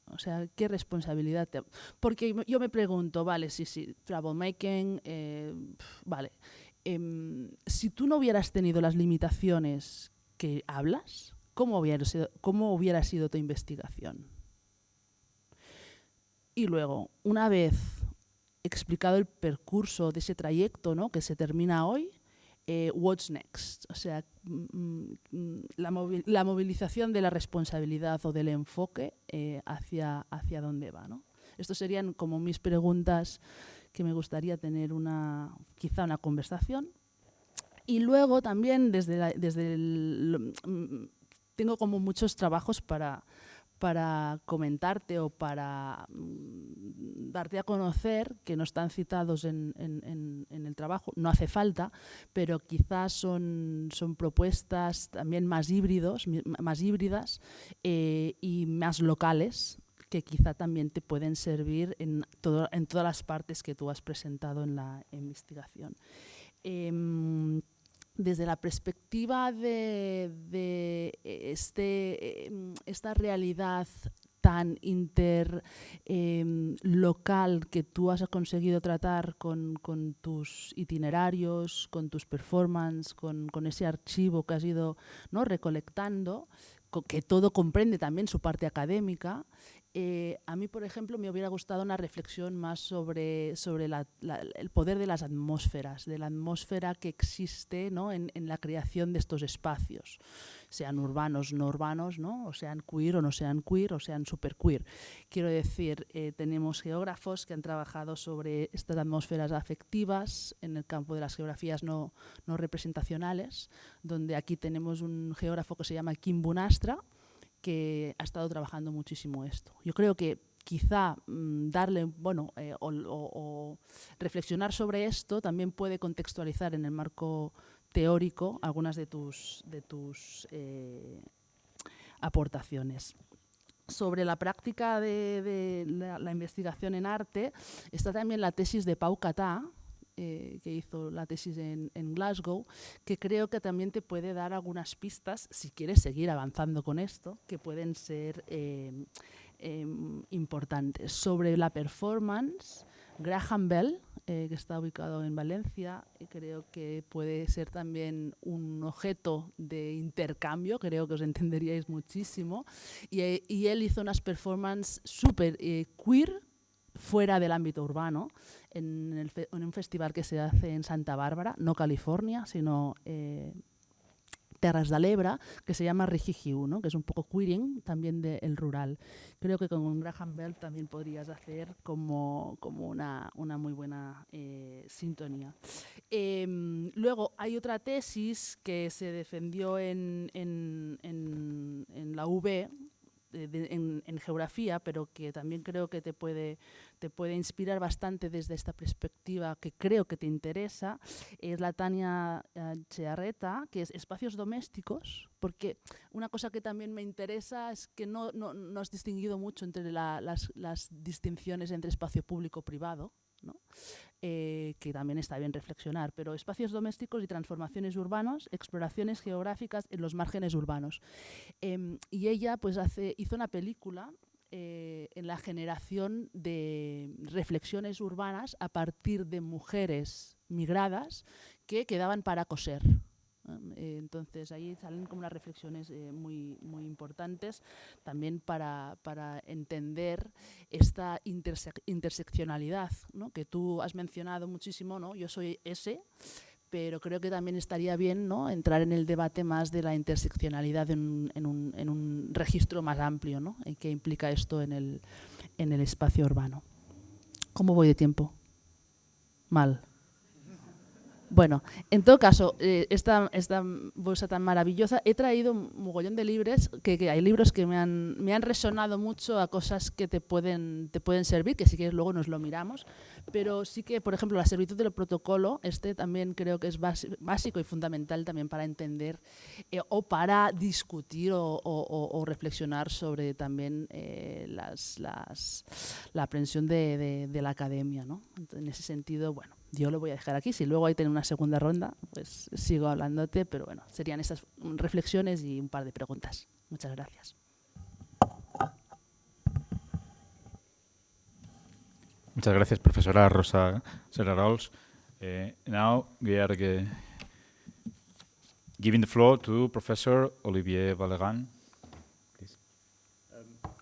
Speaker 3: O sea, ¿qué responsabilidad te... Porque yo me pregunto, vale, sí, troublemaking, vale. Si tú no hubieras tenido las limitaciones que hablas, ¿cómo hubiera sido tu investigación? Y luego, una vez explicado el percurso de ese trayecto, ¿no?, que se termina hoy, what's next? O sea, la movilización de la responsabilidad o del enfoque hacia dónde va, ¿no? Estos serían como mis preguntas que me gustaría tener quizá una conversación. Y luego también tengo como muchos trabajos para comentarte o para darte a conocer, que no están citados en el trabajo, no hace falta, pero quizás son propuestas también más híbridas y más locales, que quizá también te pueden servir en todas las partes que tú has presentado en la investigación. Desde la perspectiva de esta realidad tan interlocal que tú has conseguido tratar con tus itinerarios, con tus performances, con ese archivo que has ido, ¿no?, recolectando, que todo comprende también su parte académica. A mí, por ejemplo, me hubiera gustado una reflexión más sobre el poder de las atmósferas, de la atmósfera que existe, ¿no?, en la creación de estos espacios, sean urbanos, no urbanos, ¿no?, o sean queer o no sean queer, o sean superqueer. Quiero decir, tenemos geógrafos que han trabajado sobre estas atmósferas afectivas en el campo de las geografías no representacionales, donde aquí tenemos un geógrafo que se llama Kim Bunastra, que ha estado trabajando muchísimo esto. Yo creo que quizá darle, o reflexionar sobre esto también puede contextualizar en el marco teórico algunas de tus aportaciones. Sobre la práctica de la investigación en arte está también la tesis de Pau Catà, que hizo la tesis en Glasgow, que creo que también te puede dar algunas pistas, si quieres seguir avanzando con esto, que pueden ser importantes. Sobre la performance, Graham Bell, que está ubicado en Valencia, creo que puede ser también un objeto de intercambio, creo que os entenderíais muchísimo, y él hizo unas performances súper queer, fuera del ámbito urbano, en un festival que se hace en Santa Bárbara, no California, sino Terras de l'Ebre, que se llama Rijijiu, ¿no?, que es un poco queering también del rural. Creo que con Graham Bell también podrías hacer como una muy buena sintonía. Luego hay otra tesis que se defendió en la UV, en geografía, pero que también creo que te puede inspirar bastante desde esta perspectiva que creo que te interesa. Es la Tania Chearreta, que es espacios domésticos, porque una cosa que también me interesa es que no has distinguido mucho entre las distinciones entre espacio público-privado, ¿no? Que también está bien reflexionar, pero espacios domésticos y transformaciones urbanas, exploraciones geográficas en los márgenes urbanos. Y ella pues hizo una película en la generación de reflexiones urbanas a partir de mujeres migradas que quedaban para coser. Entonces ahí salen como unas reflexiones muy importantes también para entender esta interseccionalidad, ¿no?, que tú has mencionado muchísimo, ¿no? Yo soy ese, pero creo que también estaría bien, ¿no?, entrar en el debate más de la interseccionalidad en un registro más amplio, ¿no?, que implica esto en el espacio urbano. ¿Cómo voy de tiempo? Mal. Bueno, en todo caso, esta bolsa tan maravillosa, he traído un mogollón de libros, que hay libros que me han resonado mucho a cosas que te pueden servir, que si quieres luego nos lo miramos, pero sí que, por ejemplo, la servitud del protocolo, también creo que es básico y fundamental también para entender o para discutir o reflexionar sobre también la aprehensión de la academia, ¿no? Entonces, en ese sentido, bueno, yo lo voy a dejar aquí. Si luego hay tener una segunda ronda, pues sigo hablándote, pero bueno, serían estas reflexiones y un par de preguntas. Muchas gracias.
Speaker 1: Muchas gracias, profesora Rosa Cerarols. Now we are giving the floor to Professor Olivier Vallerand. Please.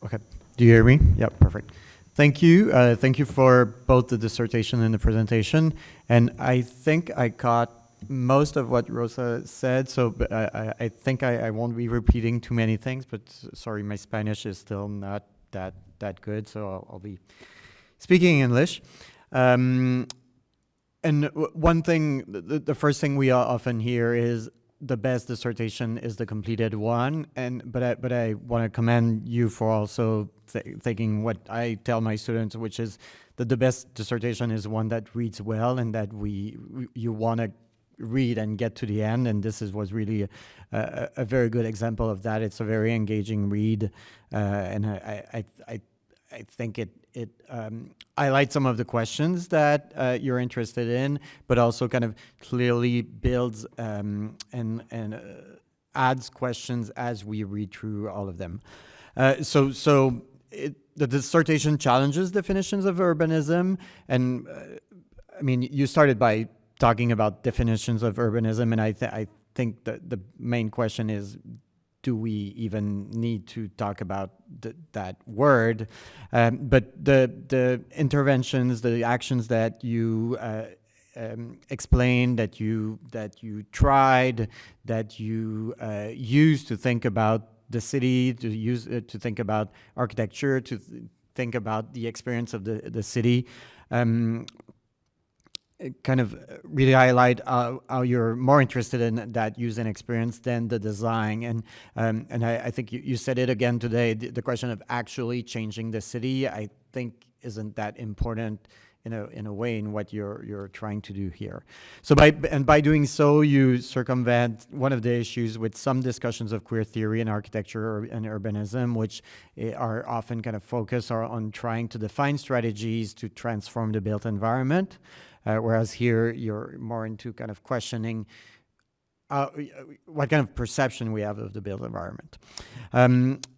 Speaker 4: Okay. Do you hear me? Yeah, perfect. Thank you. Thank you for both the dissertation and the presentation. And I think I caught most of what Rosa said, so I think I won't be repeating too many things, but sorry, my Spanish is still not that good, so I'll be speaking English. And one thing, the first thing we often hear is the best dissertation is the completed one, but I want to commend you for also thinking what I tell my students, which is that the best dissertation is one that reads well and that you want to read and get to the end, and this was really a very good example of that. It's a very engaging read, and I think it highlights some of the questions that you're interested in, but also kind of clearly builds and adds questions as we read through all of them. The dissertation challenges definitions of urbanism, and I mean, you started by talking about definitions of urbanism, and I think that the main question is, do we even need to talk about that word? But the interventions, the actions that you explained, that you tried, that you used to think about the city, to think about architecture, to think about the experience of the city, kind of really highlight how you're more interested in that use and experience than the design. And I think you said it again today, the question of actually changing the city, I think isn't that important in a way in what you're trying to do here. So by doing so, you circumvent one of the issues with some discussions of queer theory in architecture and urbanism, which are often kind of focused on trying to define strategies to transform the built environment. Whereas here, you're more into kind of questioning what kind of perception we have of the built environment.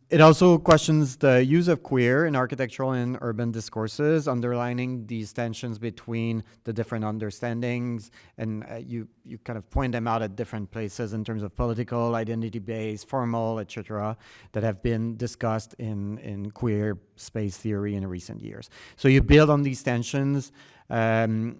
Speaker 4: It also questions the use of queer in architectural and urban discourses, underlining these tensions between the different understandings, and you kind of point them out at different places in terms of political, identity-based, formal, etc., that have been discussed in queer space theory in recent years. So you build on these tensions, and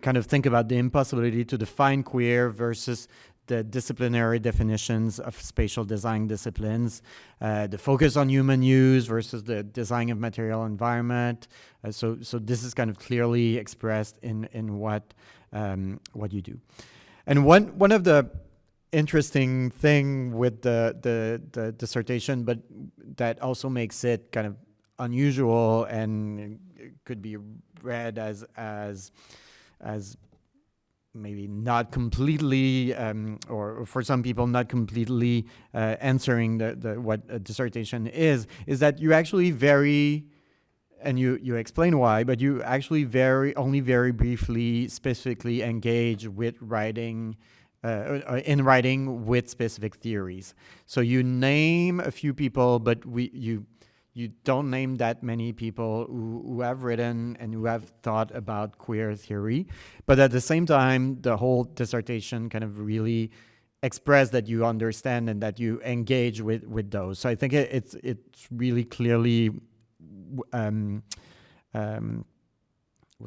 Speaker 4: kind of think about the impossibility to define queer versus the disciplinary definitions of spatial design disciplines, the focus on human use versus the design of material environment. So this is kind of clearly expressed in what you do. And one of the interesting thing with the dissertation, but that also makes it kind of unusual and could be read as maybe not completely, or for some people not completely answering what a dissertation is that you actually vary, and you explain why, but you actually only very briefly, specifically engage with writing, in writing with specific theories. So you name a few people, but you don't name that many people who have written and who have thought about queer theory. But at the same time, the whole dissertation kind of really express that you understand and that you engage with those. So I think it's really clearly, what's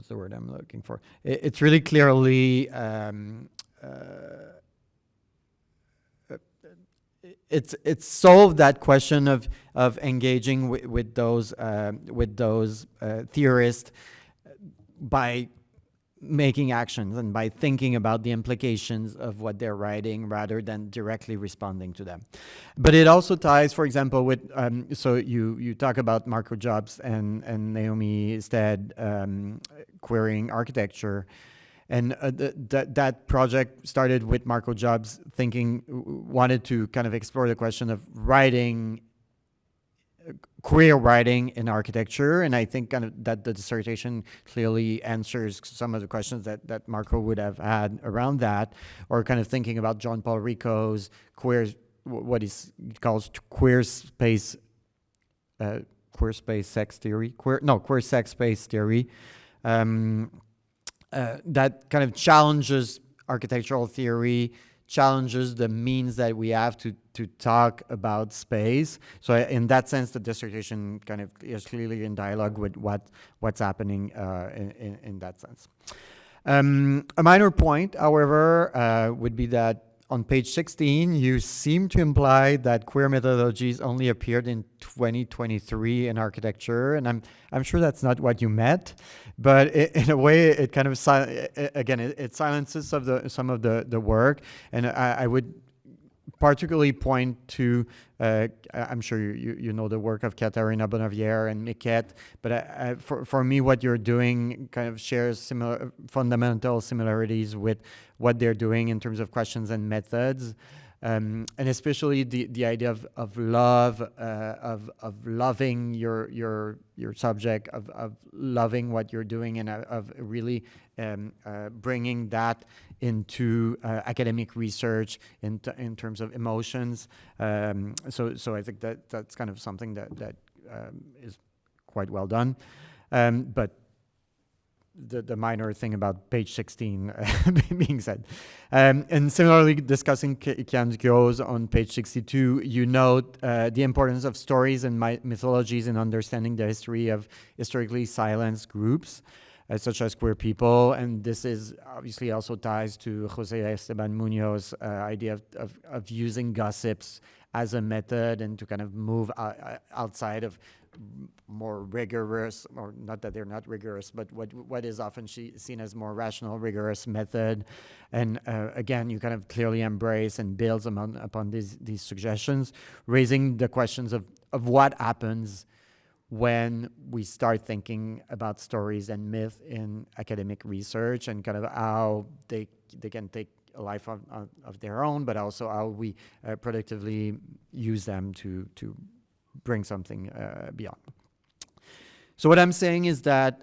Speaker 4: the word I'm looking for? It's really clearly, it's solved that question of engaging with those theorists by making actions and by thinking about the implications of what they're writing rather than directly responding to them. But it also ties, for example, with, so you talk about Marco Jobs and Naomi Stead querying architecture. And that project started with Marco Jobs wanted to kind of explore the question of writing, queer writing in architecture, and I think kind of that the dissertation clearly answers some of the questions that Marco would have had around that, or kind of thinking about John Paul Ricoeur's what he calls queer space sex theory, queer sex space theory, that kind of challenges architectural theory, challenges the means that we have to talk about space. So in that sense, the dissertation kind of is clearly in dialogue with what's happening in that sense. A minor point, however, would be that on page 16, you seem to imply that queer methodologies only appeared in 2023 in architecture, and I'm sure that's not what you meant, but in a way, it kind of it silences some of the work, and I would particularly point to, I'm sure you know the work of Katharina Bonaviere and Miquette, but for me, what you're doing kind of shares fundamental similarities with what they're doing in terms of questions and methods, and especially the idea of love, of loving your subject, of loving what you're doing, and of really bringing that into academic research in terms of emotions. So I think that's kind of something that is quite well done. But the minor thing about page 16 being said. And similarly, discussing Kian Gyo's on page 62, you note the importance of stories and mythologies in understanding the history of historically silenced groups, such as queer people. And this is obviously also ties to Jose Esteban Muñoz's idea of using gossips as a method and to kind of move outside of more rigorous, or not that they're not rigorous, but what is often seen as more rational, rigorous method. And again, you kind of clearly embrace and builds upon these suggestions, raising the questions of what happens when we start thinking about stories and myth in academic research, and kind of how they can take a life of their own, but also how we productively use them to bring something beyond. So what I'm saying is that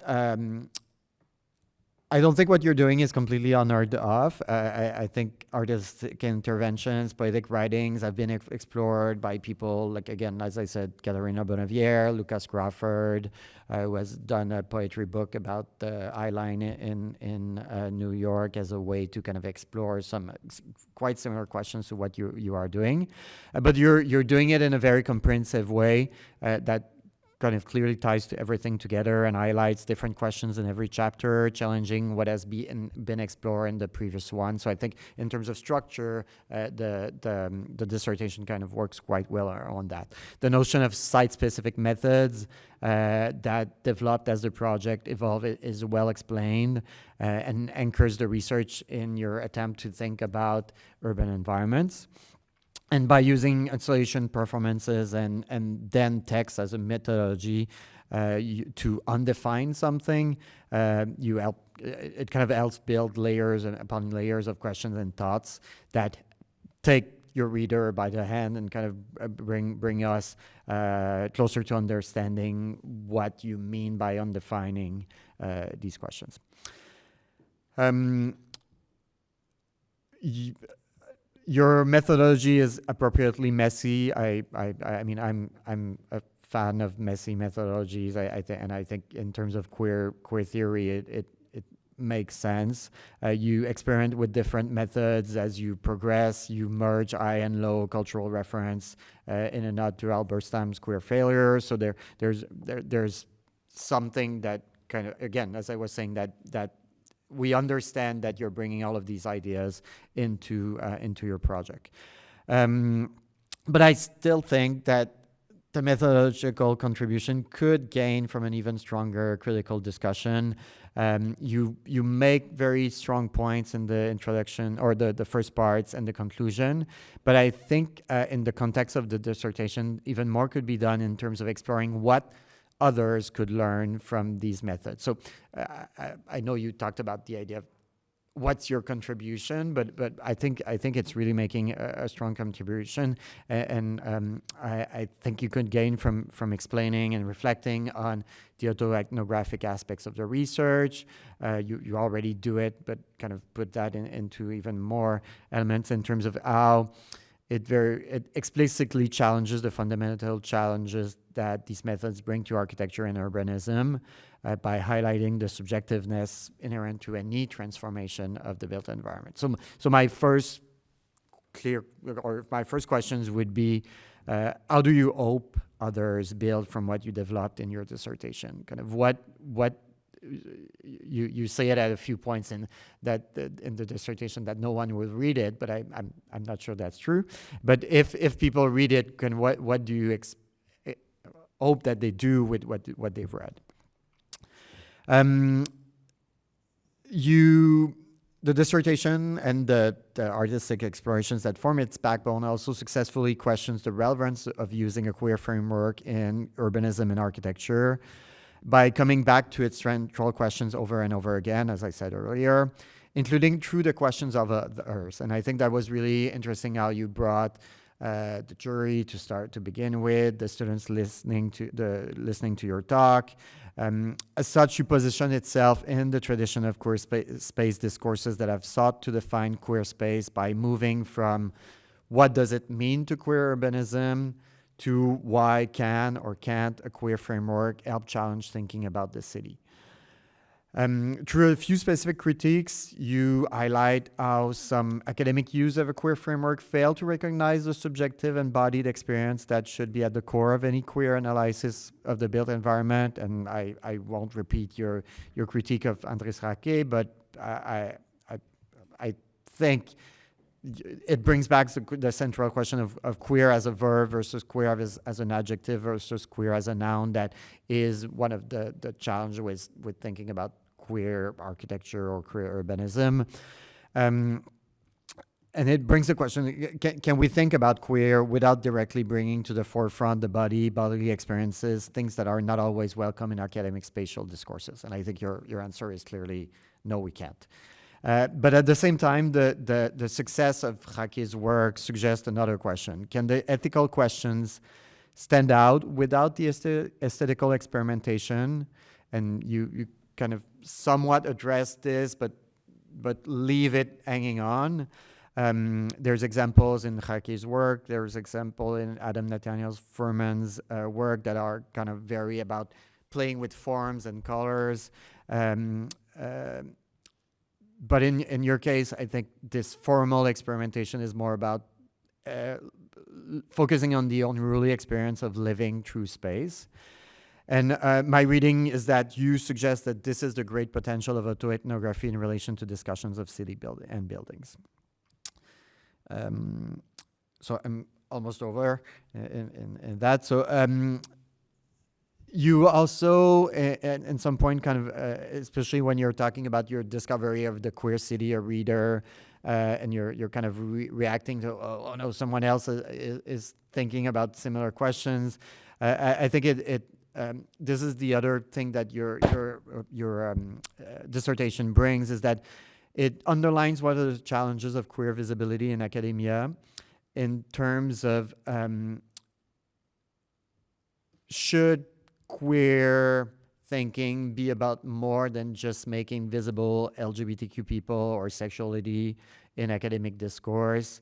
Speaker 4: I don't think what you're doing is completely unheard of. I think artistic interventions, poetic writings have been explored by people like, again, as I said, Katharina Bonaviere, Lucas Crawford, who has done a poetry book about the High Line in New York as a way to kind of explore some quite similar questions to what you are doing. But you're doing it in a very comprehensive way that kind of clearly ties to everything together and highlights different questions in every chapter, challenging what has been explored in the previous one. So I think in terms of structure, the dissertation kind of works quite well on that. The notion of site-specific methods that developed as the project evolved is well explained and anchors the research in your attempt to think about urban environments. And by using installation performances and then text as a methodology to undefine something, it kind of helps build layers upon layers of questions and thoughts that take your reader by the hand and kind of bring us closer to understanding what you mean by undefining these questions. Your methodology is appropriately messy. I mean, I'm a fan of messy methodologies. I think in terms of queer theory, it makes sense. You experiment with different methods as you progress. You merge high and low cultural reference in a nod to Albert Stam's queer failure. So there's something that kind of, again, as I was saying, that we understand that you're bringing all of these ideas into your project. But I still think that the methodological contribution could gain from an even stronger critical discussion. You make very strong points in the introduction or the first parts and the conclusion, but I think in the context of the dissertation, even more could be done in terms of exploring what others could learn from these methods. So I know you talked about the idea of what's your contribution, but I think it's really making a strong contribution, and I think you could gain from explaining and reflecting on the autoethnographic aspects of the research. You already do it, but kind of put that into even more elements in terms of how it explicitly challenges the fundamental challenges that these methods bring to architecture and urbanism by highlighting the subjectiveness inherent to any transformation of the built environment. So my first questions would be, how do you hope others build from what you developed in your dissertation? Kind of what you say it at a few points in the dissertation that no one will read it, but I'm not sure that's true. But if people read it, what do you hope that they do with what they've read? The dissertation and the artistic explorations that form its backbone also successfully questions the relevance of using a queer framework in urbanism and architecture by coming back to its central questions over and over again, as I said earlier, including through the questions of others. And I think that was really interesting how you brought the jury to begin with, the students listening to your talk. As such, you position itself in the tradition of queer space discourses that have sought to define queer space by moving from what does it mean to queer urbanism to why can or can't a queer framework help challenge thinking about the city. Through a few specific critiques, you highlight how some academic use of a queer framework fail to recognize the subjective embodied experience that should be at the core of any queer analysis of the built environment. And I won't repeat your critique of Andrés Raquet, but I think it brings back the central question of queer as a verb versus queer as an adjective versus queer as a noun. That is one of the challenges with thinking about queer architecture or queer urbanism. And it brings the question, can we think about queer without directly bringing to the forefront the bodily experiences, things that are not always welcome in academic spatial discourses? And I think your answer is clearly, no, we can't. But at the same time, the success of Raquet's work suggests another question. Can the ethical questions stand out without the aesthetical experimentation? And you kind of somewhat address this, but leave it hanging on. There's examples in Raquet's work. There's example in Adam Nathaniel Furman's work that are kind of very about playing with forms and colors. But in your case, I think this formal experimentation is more about focusing on the unruly experience of living through space. And my reading is that you suggest that this is the great potential of autoethnography in relation to discussions of city and buildings. So I'm almost over in that. So you also, at some point, kind of, especially when you're talking about your discovery of the queer city, a reader, and you're kind of reacting to, oh no, someone else is thinking about similar questions. I think this is the other thing that your dissertation brings, is that it underlines what are the challenges of queer visibility in academia in terms of should queer thinking be about more than just making visible LGBTQ people or sexuality in academic discourse?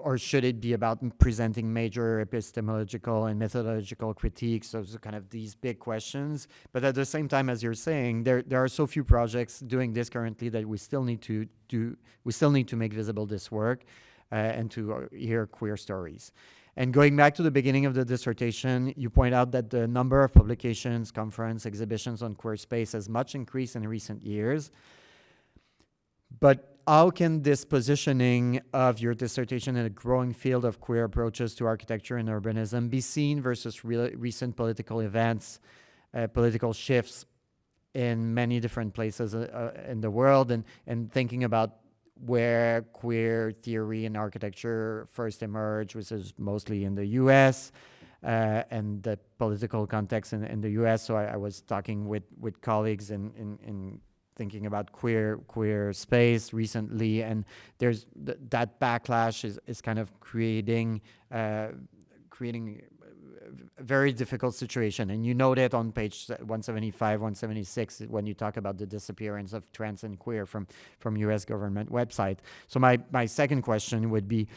Speaker 4: Or should it be about presenting major epistemological and methodological critiques? Those are kind of these big questions. But at the same time, as you're saying, there are so few projects doing this currently that we still need to make visible this work and to hear queer stories. And going back to the beginning of the dissertation, you point out that the number of publications, conference, exhibitions on queer space has much increased in recent years. But how can this positioning of your dissertation in a growing field of queer approaches to architecture and urbanism be seen versus recent political events, political shifts in many different places in the world, and thinking about where queer theory and architecture first emerged, which is mostly in the US, and the political context in the US. So I was talking with colleagues in thinking about queer space recently, and there's that backlash is kind of creating a very difficult situation. And you note it on page 175, 176, when you talk about the disappearance of trans and queer from US government website. So my second question would be,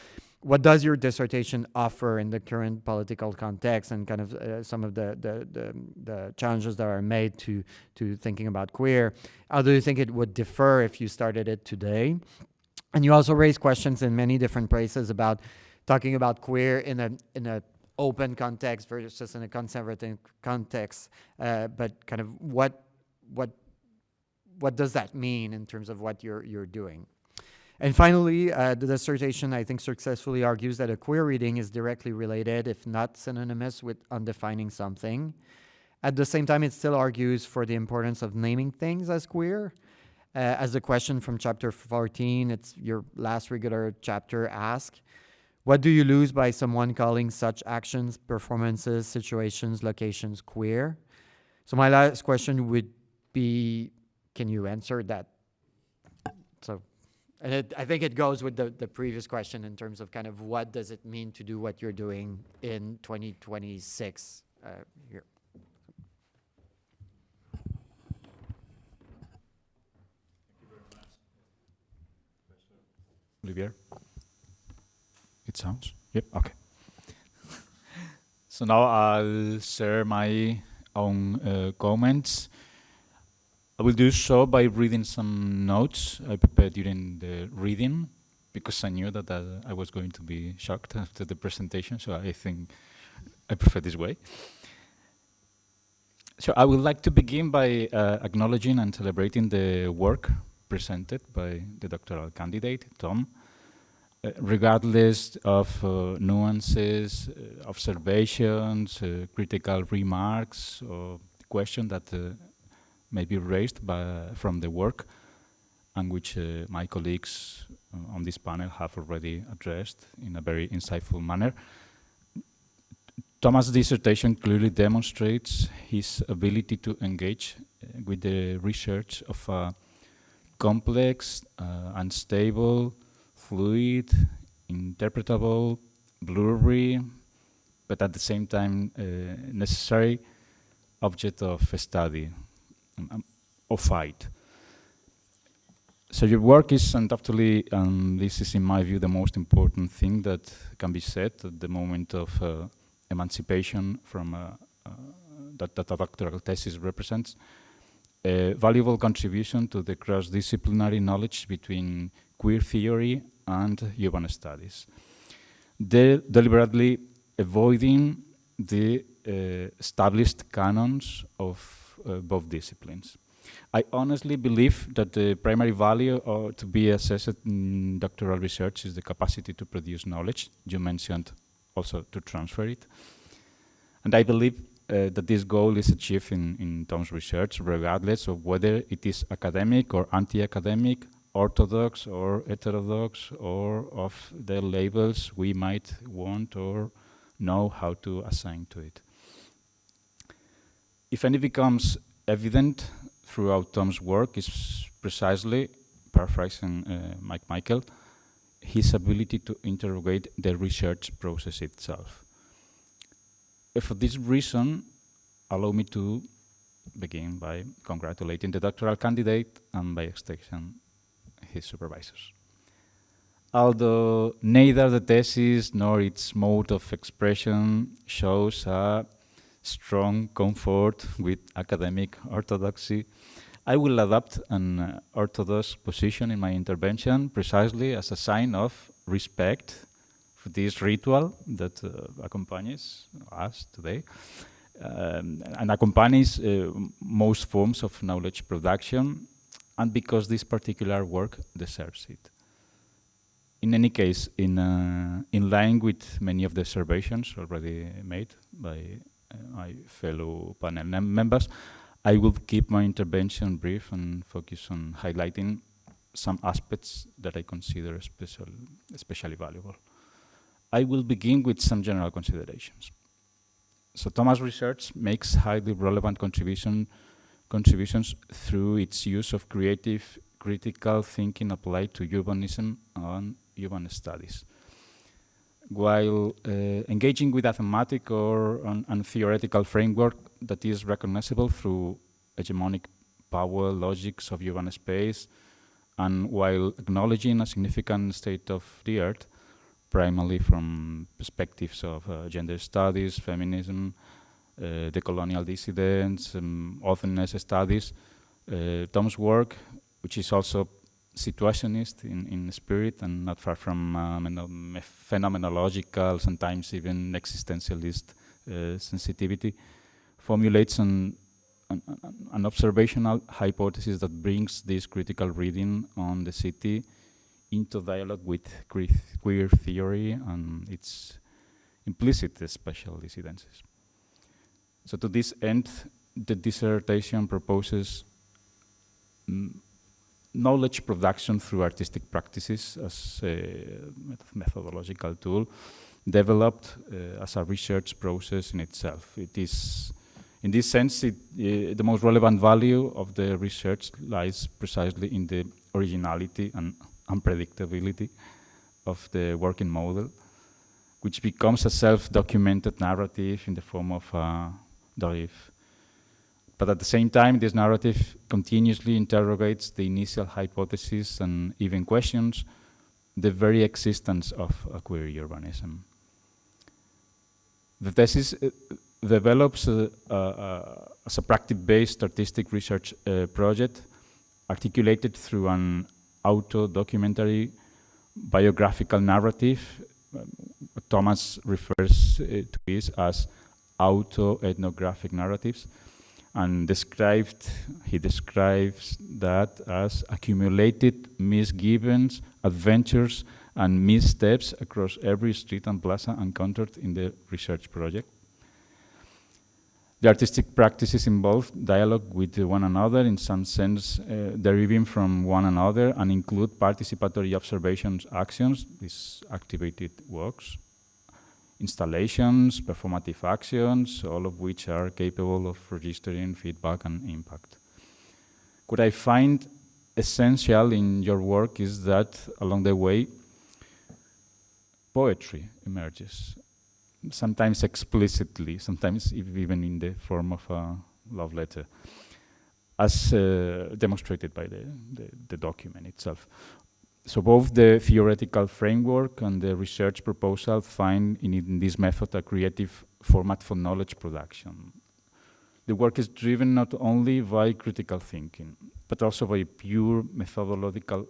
Speaker 4: what does your dissertation offer in the current political context and kind of some of the challenges that are made to thinking about queer? How do you think it would differ if you started it today? And you also raise questions in many different places about talking about queer in a open context versus in a conservative context, but kind of what does that mean in terms of what you're doing? And finally, the dissertation, I think, successfully argues that a queer reading is directly related, if not synonymous, with undefining something. At the same time, it still argues for the importance of naming things as queer. As the question from chapter 14, it's your last regular chapter, asks, what do you lose by someone calling such actions, performances, situations, locations queer? So my last question would be, can you answer that? So, and I think it goes with the previous question in terms of kind of what does it mean to do what you're doing in 2026 here.
Speaker 1: Olivier? It sounds? Yep, okay. So now I'll share my own comments. I will do so by reading some notes I prepared during the reading, because I knew that I was going to be shocked after the presentation, so I think I prefer this way. So I would like to begin by acknowledging and celebrating the work presented by the doctoral candidate, Tom. Regardless of nuances, observations, critical remarks, or questions that may be raised from the work, and which my colleagues on this panel have already addressed in a very insightful manner, Thomas' dissertation clearly demonstrates his ability to engage with the research of a complex, unstable, fluid, interpretable, blurry, but at the same time necessary object of study or fight. So your work is undoubtedly, this is in my view the most important thing that can be said at the moment of emancipation from that a doctoral thesis represents, a valuable contribution to the cross-disciplinary knowledge between queer theory and urban studies, deliberately avoiding the established canons of both disciplines. I honestly believe that the primary value to be assessed in doctoral research is the capacity to produce knowledge. You mentioned also to transfer it. And I believe that this goal is achieved in Tom's research, regardless of whether it is academic or anti-academic, orthodox or heterodox, or of the labels we might want or know how to assign to it. If any becomes evident throughout Tom's work is precisely, paraphrasing Mike Michael, his ability to interrogate the research process itself. For this reason, allow me to begin by congratulating the doctoral candidate and by extension his supervisors. Although neither the thesis nor its mode of expression shows a strong comfort with academic orthodoxy, I will adopt an orthodox position in my intervention precisely as a sign of respect for this ritual that accompanies us today and accompanies most forms of knowledge production, and because this particular work deserves it. In any case, in line with many of the observations already made by my fellow panel members, I will keep my intervention brief and focus on highlighting some aspects that I consider especially valuable. I will begin with some general considerations. So Thomas' research makes highly relevant contributions through its use of creative, critical thinking applied to urbanism and urban studies. While engaging with a thematic or an theoretical framework that is recognizable through hegemonic power logics of urban space, and while acknowledging a significant state of the art, primarily from perspectives of gender studies, feminism, decolonial dissidents, openness studies, Tom's work, which is also situationist in spirit and not far from phenomenological, sometimes even existentialist sensitivity, formulates an observational hypothesis that brings this critical reading on the city into dialogue with queer theory and its implicit spatial dissidences. So to this end, the dissertation proposes knowledge production through artistic practices as a methodological tool developed as a research process in itself. It is, in this sense, the most relevant value of the research lies precisely in the originality and unpredictability of the working model, which becomes a self-documented narrative in the form of a derive. But at the same time, this narrative continuously interrogates the initial hypothesis and even questions the very existence of a queer urbanism. The thesis develops as a practice-based artistic research project articulated through an auto-documentary biographical narrative. Thomas refers to this as auto-ethnographic narratives, and he describes that as accumulated misgivings, adventures, and missteps across every street and plaza encountered in the research project. The artistic practices involve dialogue with one another, in some sense deriving from one another, and include participatory observations, actions, these activated works, installations, performative actions, all of which are capable of registering feedback and impact. What I find essential in your work is that along the way, poetry emerges, sometimes explicitly, sometimes even in the form of a love letter, as demonstrated by the document itself. So both the theoretical framework and the research proposal find in this method a creative format for knowledge production. The work is driven not only by critical thinking, but also by pure methodological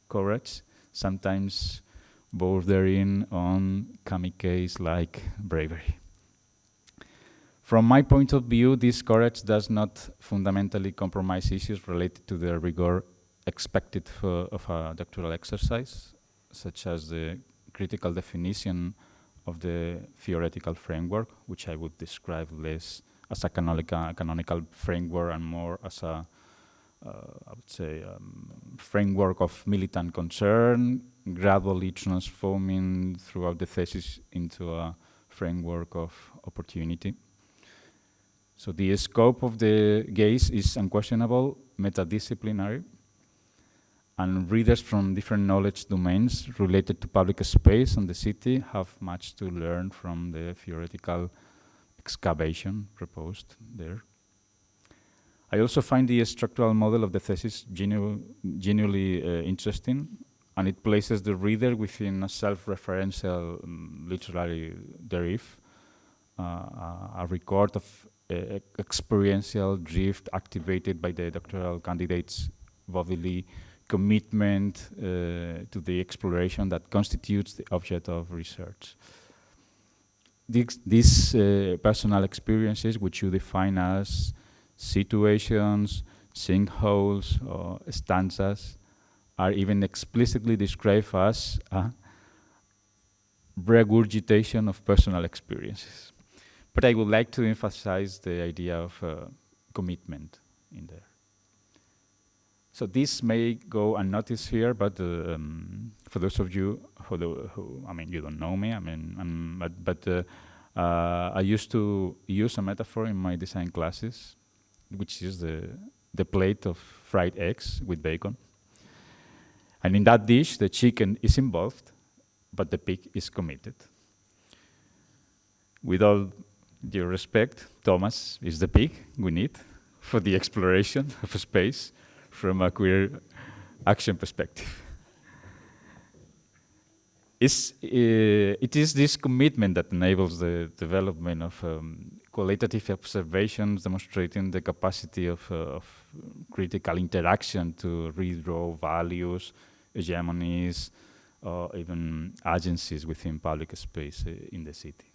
Speaker 1: courage, sometimes bordering on kamikaze-like bravery. From my point of view, this courage does not fundamentally compromise issues related to the rigor expected of a doctoral exercise, such as the critical definition of the theoretical framework, which I would describe less as a canonical framework and more as a, I would say, framework of militant concern, gradually transforming throughout the thesis into a framework of opportunity. So the scope of the gaze is unquestionable, metadisciplinary, and readers from different knowledge domains related to public space and the city have much to learn from the theoretical excavation proposed there. I also find the structural model of the thesis genuinely interesting, and it places the reader within a self-referential literary derive, a record of experiential drift activated by the doctoral candidate's bodily commitment to the exploration that constitutes the object of research. These personal experiences, which you define as situations, sinkholes, or stanzas are even explicitly described as a regurgitation of personal experiences. But I would like to emphasize the idea of commitment in there. So this may go unnoticed here, but for those of you who I mean, you don't know me, I mean, I used to use a metaphor in my design classes, which is the plate of fried eggs with bacon. And in that dish, the chicken is involved, but the pig is committed. With all due respect, Thomas is the pig we need for the exploration of space from a queer action perspective. It is this commitment that enables the development of qualitative observations demonstrating the capacity of critical interaction to redraw values, hegemonies, or even agencies within public space in the city.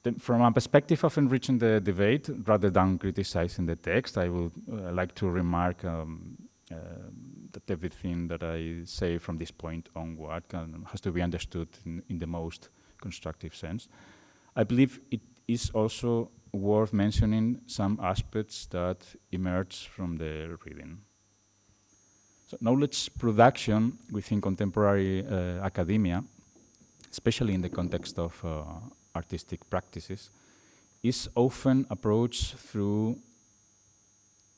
Speaker 1: Then from a perspective of enriching the debate, rather than criticizing the text, I would like to remark that everything that I say from this point onward has to be understood in the most constructive sense. I believe it is also worth mentioning some aspects that emerge from the reading. So knowledge production within contemporary academia, especially in the context of artistic practices, is often approached through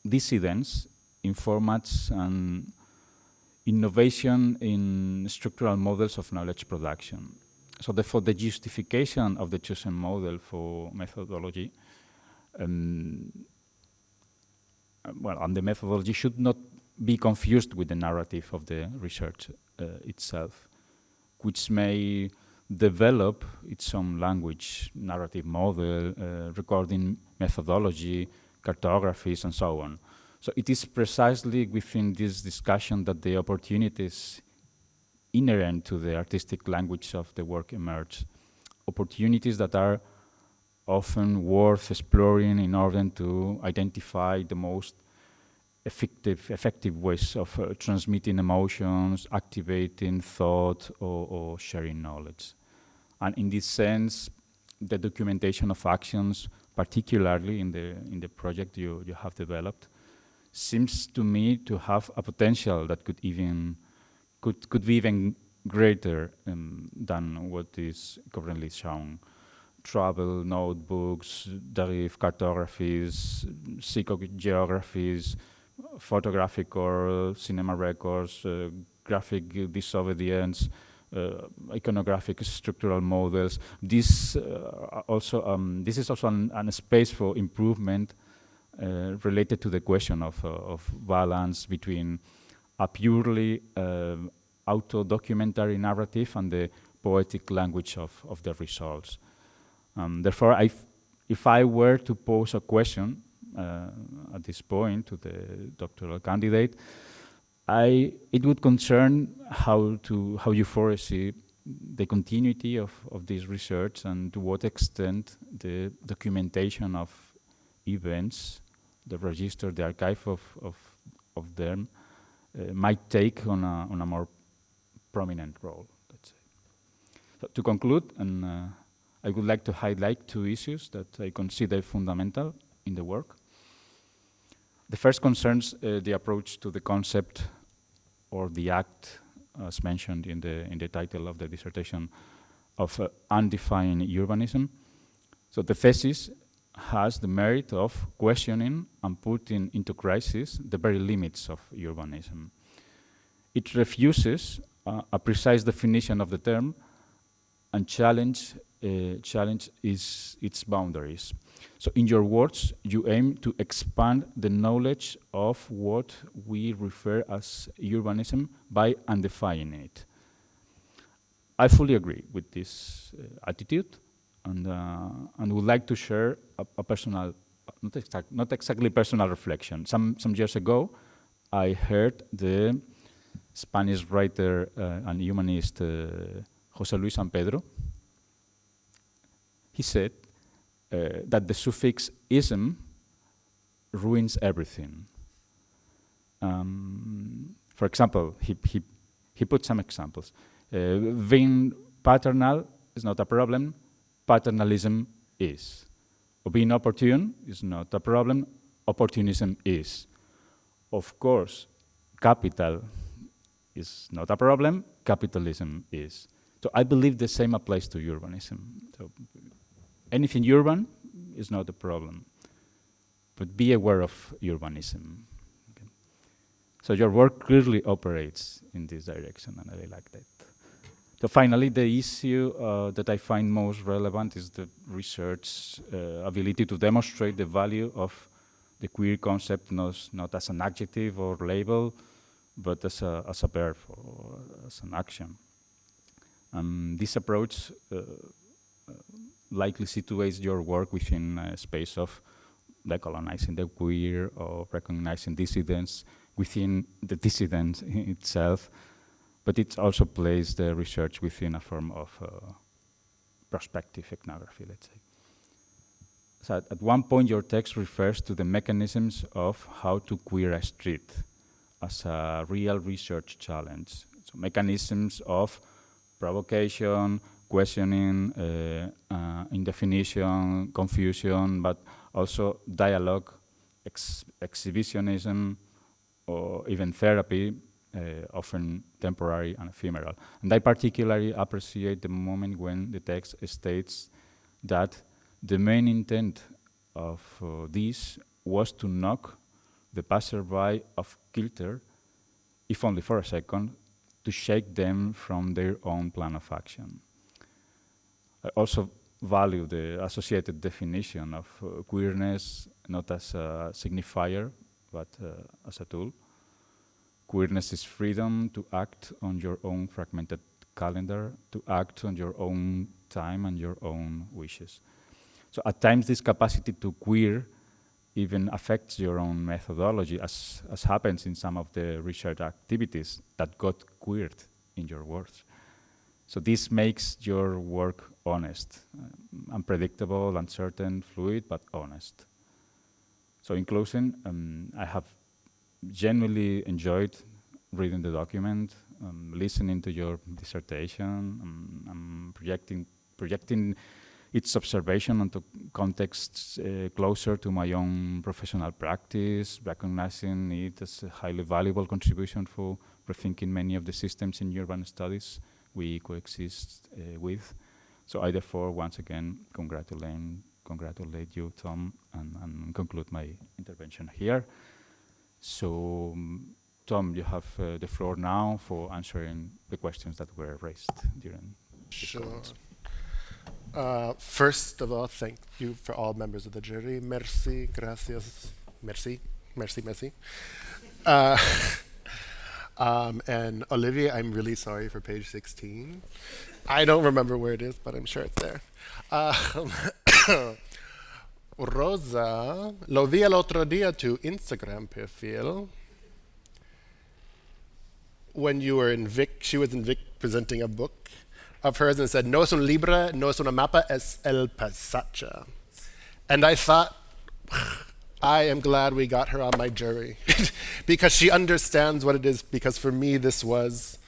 Speaker 1: dissidence in formats and innovation in structural models of knowledge production. So therefore, the justification of the chosen model for methodology, and the methodology should not be confused with the narrative of the research itself, which may develop its own language, narrative model, recording methodology, cartographies, and so on. So it is precisely within this discussion that the opportunities inherent to the artistic language of the work emerge. Opportunities that are often worth exploring in order to identify the most effective ways of transmitting emotions, activating thought, or sharing knowledge. And in this sense, the documentation of actions, particularly in the project you have developed, seems to me to have a potential that could be even greater than what is currently shown. Travel notebooks, derivative cartographies, psychogeographies, photographic or cinema records, graphic disobedience, iconographic structural models. This is also a space for improvement related to the question of balance between a purely auto-documentary narrative and the poetic language of the results. Therefore, if I were to pose a question at this point to the doctoral candidate, it would concern how you foresee the continuity of this research and to what extent the documentation of events, the register, the archive of them might take on a more prominent role, let's say. So to conclude, and I would like to highlight two issues that I consider fundamental in the work. The first concerns the approach to the concept or the act, as mentioned in the title of the dissertation, of undefined urbanism. So the thesis has the merit of questioning and putting into crisis the very limits of urbanism. It refuses a precise definition of the term and challenge its boundaries. So in your words, you aim to expand the knowledge of what we refer as urbanism by undefining it. I fully agree with this attitude, and would like to share a personal, not exactly personal reflection. Some years ago, I heard the Spanish writer and humanist José Luis San Pedro. He said that the suffix ism ruins everything. For example, he put some examples. Being paternal is not a problem, paternalism is. Or being opportune is not a problem, opportunism is. Of course, capital is not a problem, capitalism is. So I believe the same applies to urbanism. So anything urban is not a problem, but be aware of urbanism. Okay. So your work clearly operates in this direction, and I like that. So finally, the issue that I find most relevant is the research ability to demonstrate the value of the queer concept not as an adjective or label, but as a verb or as an action. This approach likely situates your work within a space of decolonizing the queer or recognizing dissidents within the dissident itself, but it also places the research within a form of prospective ethnography, let's say. So at one point, your text refers to the mechanisms of how to queer a street as a real research challenge. So mechanisms of provocation, questioning, indefinition, confusion, but also dialogue, exhibitionism, or even therapy, often temporary and ephemeral. And I particularly appreciate the moment when the text states that the main intent of this was to knock the passerby off kilter, if only for a second, to shake them from their own plan of action. I also value the associated definition of queerness not as a signifier, but as a tool. Queerness is freedom to act on your own fragmented calendar, to act on your own time and your own wishes. So at times this capacity to queer even affects your own methodology, as happens in some of the research activities that got queered in your words. So this makes your work honest, unpredictable, uncertain, fluid, but honest. So in closing, I have genuinely enjoyed reading the document, listening to your dissertation, projecting its observation onto contexts closer to my own professional practice, recognizing it as a highly valuable contribution for rethinking many of the systems in urban studies we coexist with. So I therefore once again congratulate you, Tom, and conclude my intervention here. So Tom, you have the floor now for answering the questions that were raised during this conference.
Speaker 2: First of all, thank you for all members of the jury. Merci, gracias, merci, merci, merci. And Olivier, I'm really sorry for page 16. I don't remember where it is, but I'm sure it's there. Rosa, lo vi el otro día tu Instagram perfil. When you were in Vic, she was in Vic presenting a book of hers and said, no es un libro, no es una mapa, es el paisaje. And I thought, I am glad we got her on my jury because she understands what it is, because for me this was,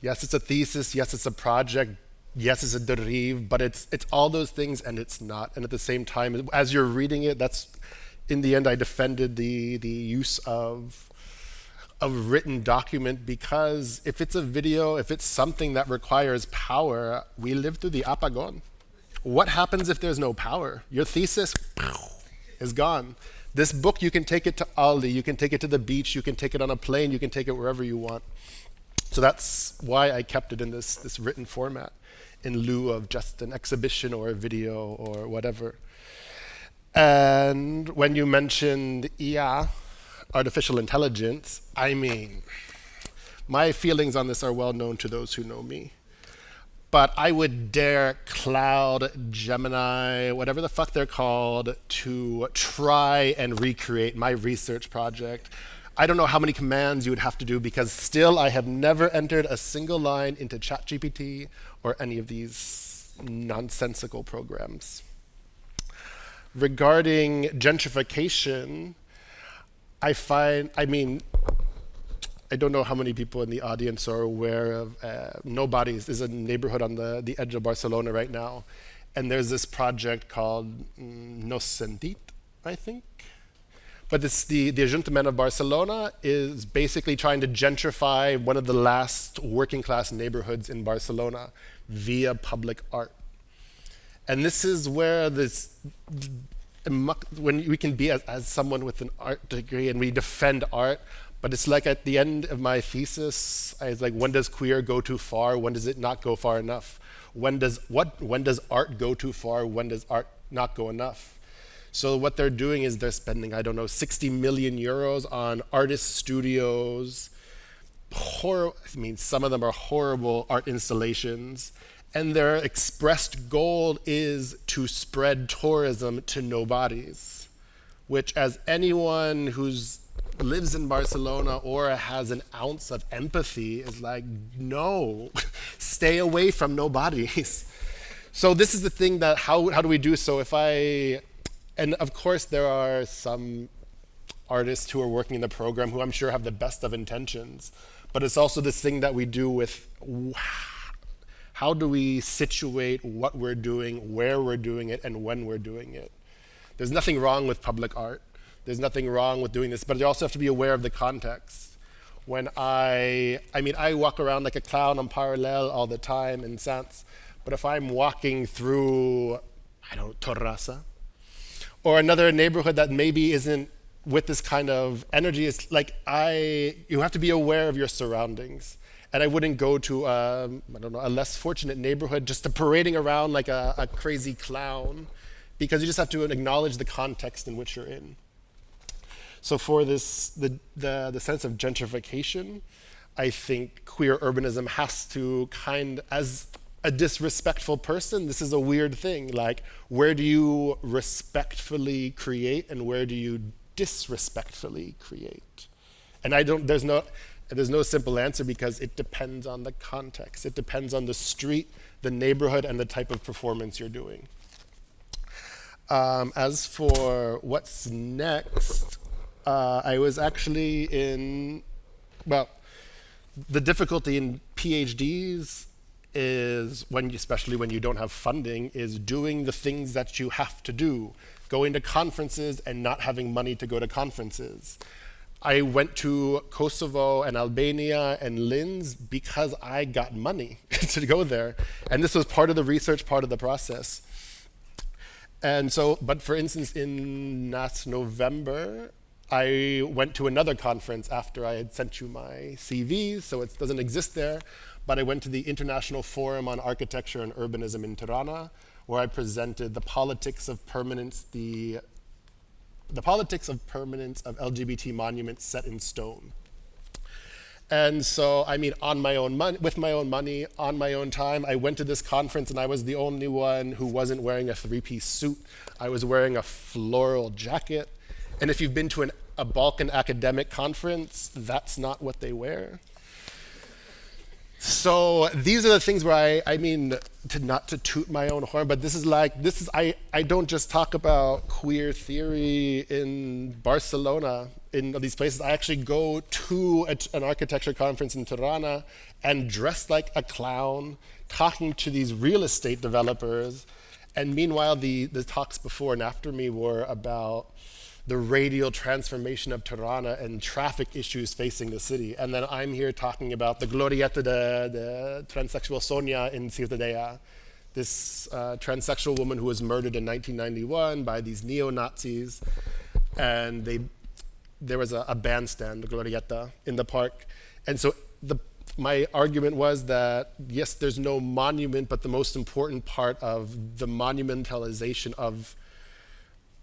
Speaker 2: yes, it's a thesis, yes, it's a project, yes, it's a derive, but it's all those things and it's not. And at the same time, as you're reading it, that's, in the end, I defended the use of a written document, because if it's a video, if it's something that requires power, we live through the apagón. What happens if there's no power? Your thesis is gone. This book, you can take it to Aldi, you can take it to the beach, you can take it on a plane, you can take it wherever you want. So that's why I kept it in this written format, in lieu of just an exhibition or a video or whatever. And when you mentioned IA, artificial intelligence, I mean, my feelings on this are well known to those who know me. But I would dare Cloud, Gemini, whatever the fuck they're called, to try and recreate my research project. I don't know how many commands you would have to do, because still I have never entered a single line into ChatGPT or any of these nonsensical programs. regarding gentrification, I don't know how many people in the audience are aware of No Bodies is a neighborhood on the edge of Barcelona right now. And there's this project called No Sentit, I think. But it's the Ajuntament of Barcelona is basically trying to gentrify one of the last working class neighborhoods in Barcelona via public art. And this is where when we can be as someone with an art degree and we defend art, but it's like at the end of my thesis, I was like, when does queer go too far? When does it not go far enough? When does art go too far? When does art not go enough? So what they're doing is they're spending, 60 million euros on artist studios. Some of them are horrible art installations. And their expressed goal is to spread tourism to No Bodies, which, as anyone who's lives in Barcelona or has an ounce of empathy, is like, no, stay away from No Bodies. So this is the thing that, how do we do so? And of course there are some artists who are working in the program who I'm sure have the best of intentions, but it's also this thing that we do with how do we situate what we're doing, where we're doing it, and when we're doing it. There's nothing wrong with public art. There's nothing wrong with doing this, but you also have to be aware of the context. When I walk around like a clown on Parallel all the time in Sants, but if I'm walking through, Torrasa, or another neighborhood that maybe isn't with this kind of energy, it's like you have to be aware of your surroundings. And I wouldn't go to, a less fortunate neighborhood just to parading around like a crazy clown, because you just have to acknowledge the context in which you're in. So for this, the sense of gentrification, I think queer urbanism has to as a disrespectful person, this is a weird thing. Like, where do you respectfully create and where do you disrespectfully create? And there's no simple answer because it depends on the context. It depends on the street, the neighborhood, and the type of performance you're doing. As for what's next, I was actually the difficulty in PhDs is especially when you don't have funding, is doing the things that you have to do, going to conferences and not having money to go to conferences. I went to Kosovo and Albania and Linz because I got money to go there. And this was part of the research, part of the process. And so, but for instance, in last November, I went to another conference after I had sent you my CV, so it doesn't exist there, but I went to the International Forum on Architecture and Urbanism in Tirana, where I presented the politics of permanence, the politics of permanence of LGBT monuments set in stone. And so, on my own money, with my own money, on my own time, I went to this conference and I was the only one who wasn't wearing a three-piece suit. I was wearing a floral jacket. And if you've been to a Balkan academic conference, that's not what they wear. So these are the things where not to toot my own horn, but I don't just talk about queer theory in Barcelona, in these places. I actually go to an architecture conference in Tirana and dress like a clown, talking to these real estate developers. And meanwhile, the talks before and after me were about the radial transformation of Tirana and traffic issues facing the city. And then I'm here talking about the Glorieta de transsexual Sonia in Ciutadella, this transsexual woman who was murdered in 1991 by these neo-Nazis. And there was a bandstand, the Glorieta, in the park. And so my argument was that, yes, there's no monument, but the most important part of the monumentalization of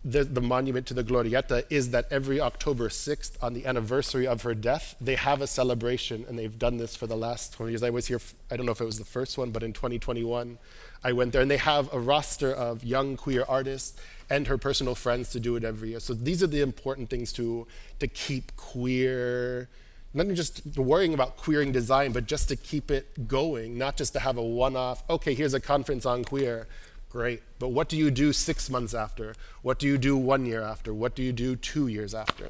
Speaker 2: the monument to the Glorieta is that every October 6th, on the anniversary of her death, they have a celebration, and they've done this for the last 20 years. I was here, I don't know if it was the first one, but in 2021, I went there, and they have a roster of young queer artists and her personal friends to do it every year. So these are the important things to keep queer, not just worrying about queering design, but just to keep it going, not just to have a one-off, okay, here's a conference on queer. Great. But what do you do 6 months after? What do you do 1 year after? What do you do 2 years after?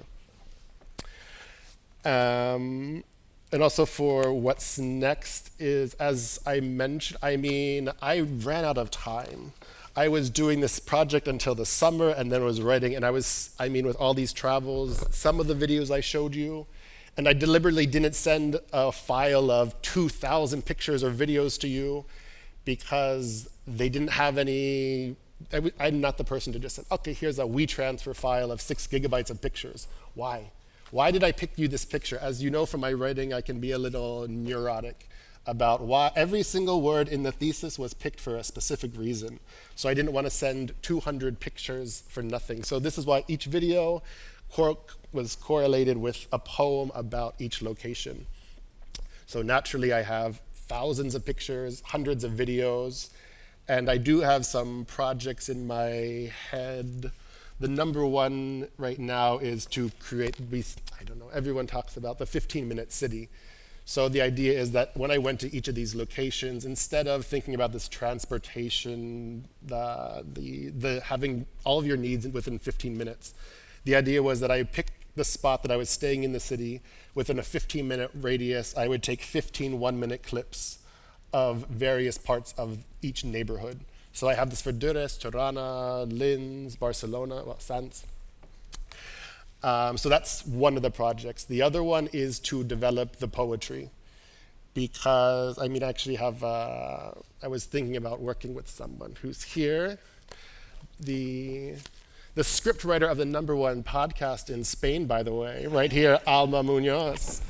Speaker 2: And also for what's next is, as I mentioned, I ran out of time. I was doing this project until the summer and then was writing, and with all these travels, some of the videos I showed you, and I deliberately didn't send a file of 2,000 pictures or videos to you because they didn't have any, I'm not the person to just say, okay, here's a WeTransfer file of 6 gigabytes of pictures. Why? Why did I pick you this picture? As you know from my writing, I can be a little neurotic about why every single word in the thesis was picked for a specific reason. So I didn't want to send 200 pictures for nothing. So this is why each video was correlated with a poem about each location. So naturally I have thousands of pictures, hundreds of videos, and I do have some projects in my head. The number one right now is to create, I don't know, everyone talks about the 15-minute city. So the idea is that when I went to each of these locations, instead of thinking about this transportation, the having all of your needs within 15 minutes, the idea was that I picked the spot that I was staying in the city. Within a 15-minute radius, I would take 15 one-minute clips of various parts of each neighborhood. So I have this for Dures, Tirana, Linz, Barcelona, well, Sants. So that's one of the projects. The other one is to develop the poetry, because I actually have, I was thinking about working with someone who's here, the script writer of the #1 podcast in Spain, by the way, right here, Alma Munoz.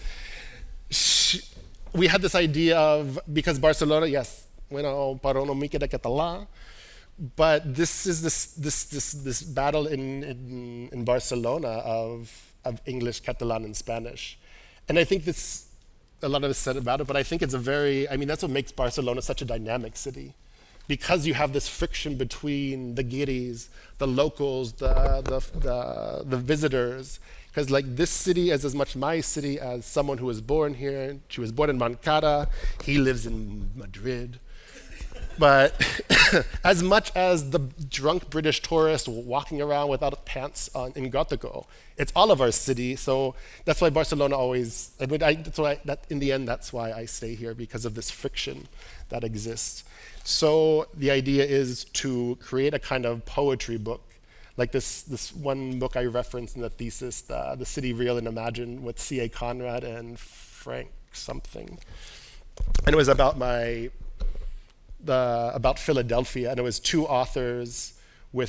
Speaker 2: We had this idea of, because Barcelona, yes, bueno, para no me queda catalán, but this is this battle in Barcelona of English, Catalan, and Spanish. And I think a lot of us said about it, but I think it's that's what makes Barcelona such a dynamic city. Because you have this friction between the guiris, the locals, the visitors. Because this city is as much my city as someone who was born here. She was born in Moncada. He lives in Madrid. But as much as the drunk British tourist walking around without pants on in Gótico, it's all of our city. So that's why Barcelona always, in the end, that's why I stay here, because of this friction that exists. So the idea is to create a kind of poetry book, like this one book I referenced in the thesis, The City Real and Imagined, with C.A. Conrad and Frank something. And it was about about Philadelphia, and it was 2 authors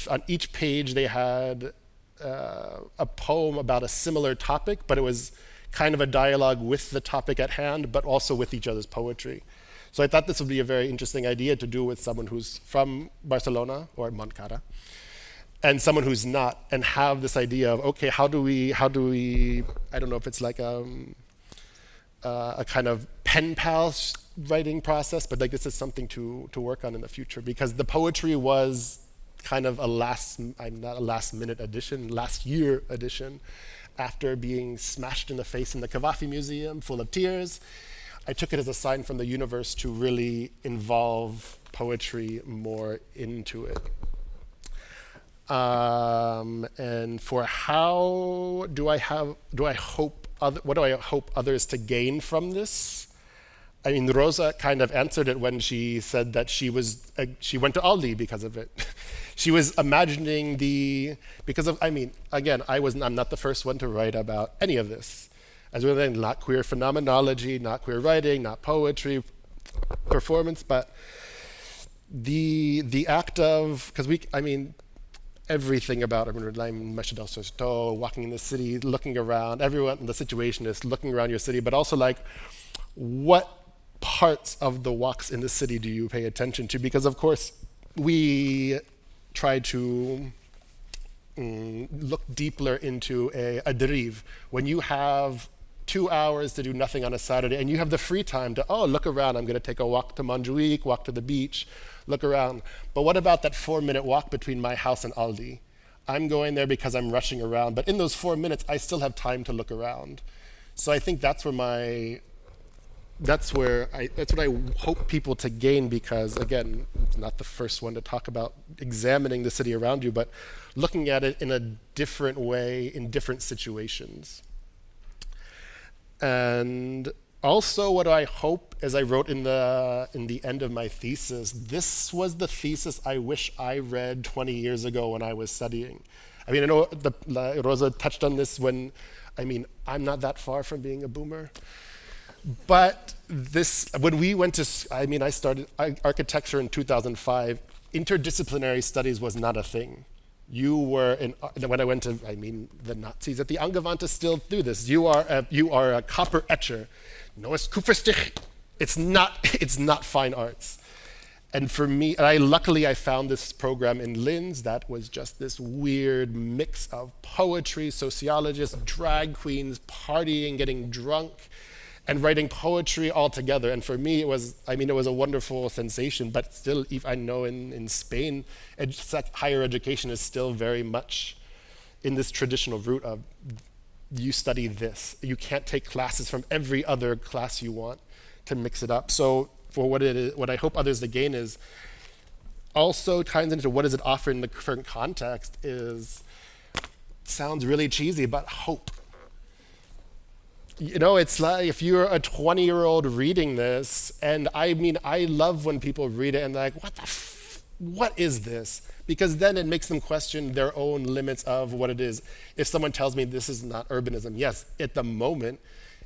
Speaker 2: on each page they had a poem about a similar topic, but it was kind of a dialogue with the topic at hand, but also with each other's poetry. So I thought this would be a very interesting idea to do with someone who's from Barcelona or Moncada, and someone who's not, and have this idea of, okay, how do we, I don't know if it's like a kind of pen pal writing process, but this is something to work on in the future, because the poetry was kind of not a last minute addition, last year addition, after being smashed in the face in the Cavafy Museum, full of tears. I took it as a sign from the universe to really involve poetry more into it. And for how what do I hope others to gain from this? Rosa kind of answered it when she said that she went to Aldi because of it. She was imagining I'm not the first one to write about any of this. As we were not queer phenomenology, not queer writing, not poetry, performance, but the act of, because everything about walking in the city, looking around, everyone, the situation is looking around your city, but also what parts of the walks in the city do you pay attention to? Because of course we try to look deeper into a derive. When you have 2 hours to do nothing on a Saturday, and you have the free time to, look around, I'm going to take a walk to Montjuic, walk to the beach, look around. But what about that 4-minute walk between my house and Aldi? I'm going there because I'm rushing around, but in those 4 minutes, I still have time to look around. So I think that's where that's what I hope people to gain, because again, it's not the first one to talk about examining the city around you, but looking at it in a different way in different situations. And also what I hope, as I wrote in the end of my thesis, this was the thesis I wish I read 20 years ago when I was studying. I mean, I know Rosa touched on this when, I'm not that far from being a boomer. But when we went to, I started architecture in 2005, interdisciplinary studies was not a thing. You were, when I went to, the Nazis at the Angewandte still do this. You are a copper etcher. No, it's Kupferstich. It's not fine arts. And for me, luckily I found this program in Linz that was just this weird mix of poetry, sociologists, drag queens, partying, getting drunk, and writing poetry all together. And for me, it was a wonderful sensation, but still, I know in Spain, higher education is still very much in this traditional route of you study this. You can't take classes from every other class you want to mix it up. So for what I hope others to gain is also ties into what does it offer in the current context sounds really cheesy, but hope. It's like if you're a 20-year-old reading this, and I love when people read it and they're like, what is this? Because then it makes them question their own limits of what it is. If someone tells me this is not urbanism, yes, at the moment,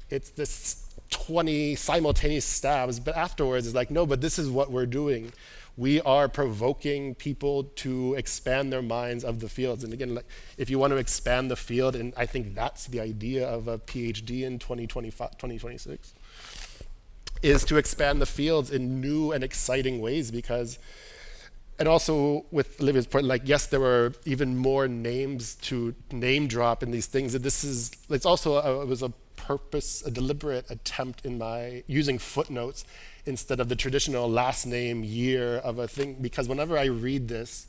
Speaker 2: it's this 20 simultaneous stabs, but afterwards it's like, no, but this is what we're doing. We are provoking people to expand their minds of the fields. And again, if you want to expand the field, and I think that's the idea of a PhD in 2026, is to expand the fields in new and exciting ways, because, and also with Olivia's point, yes, there were even more names to name drop in these things. And it was a deliberate attempt in my using footnotes instead of the traditional last name year of a thing, because whenever I read this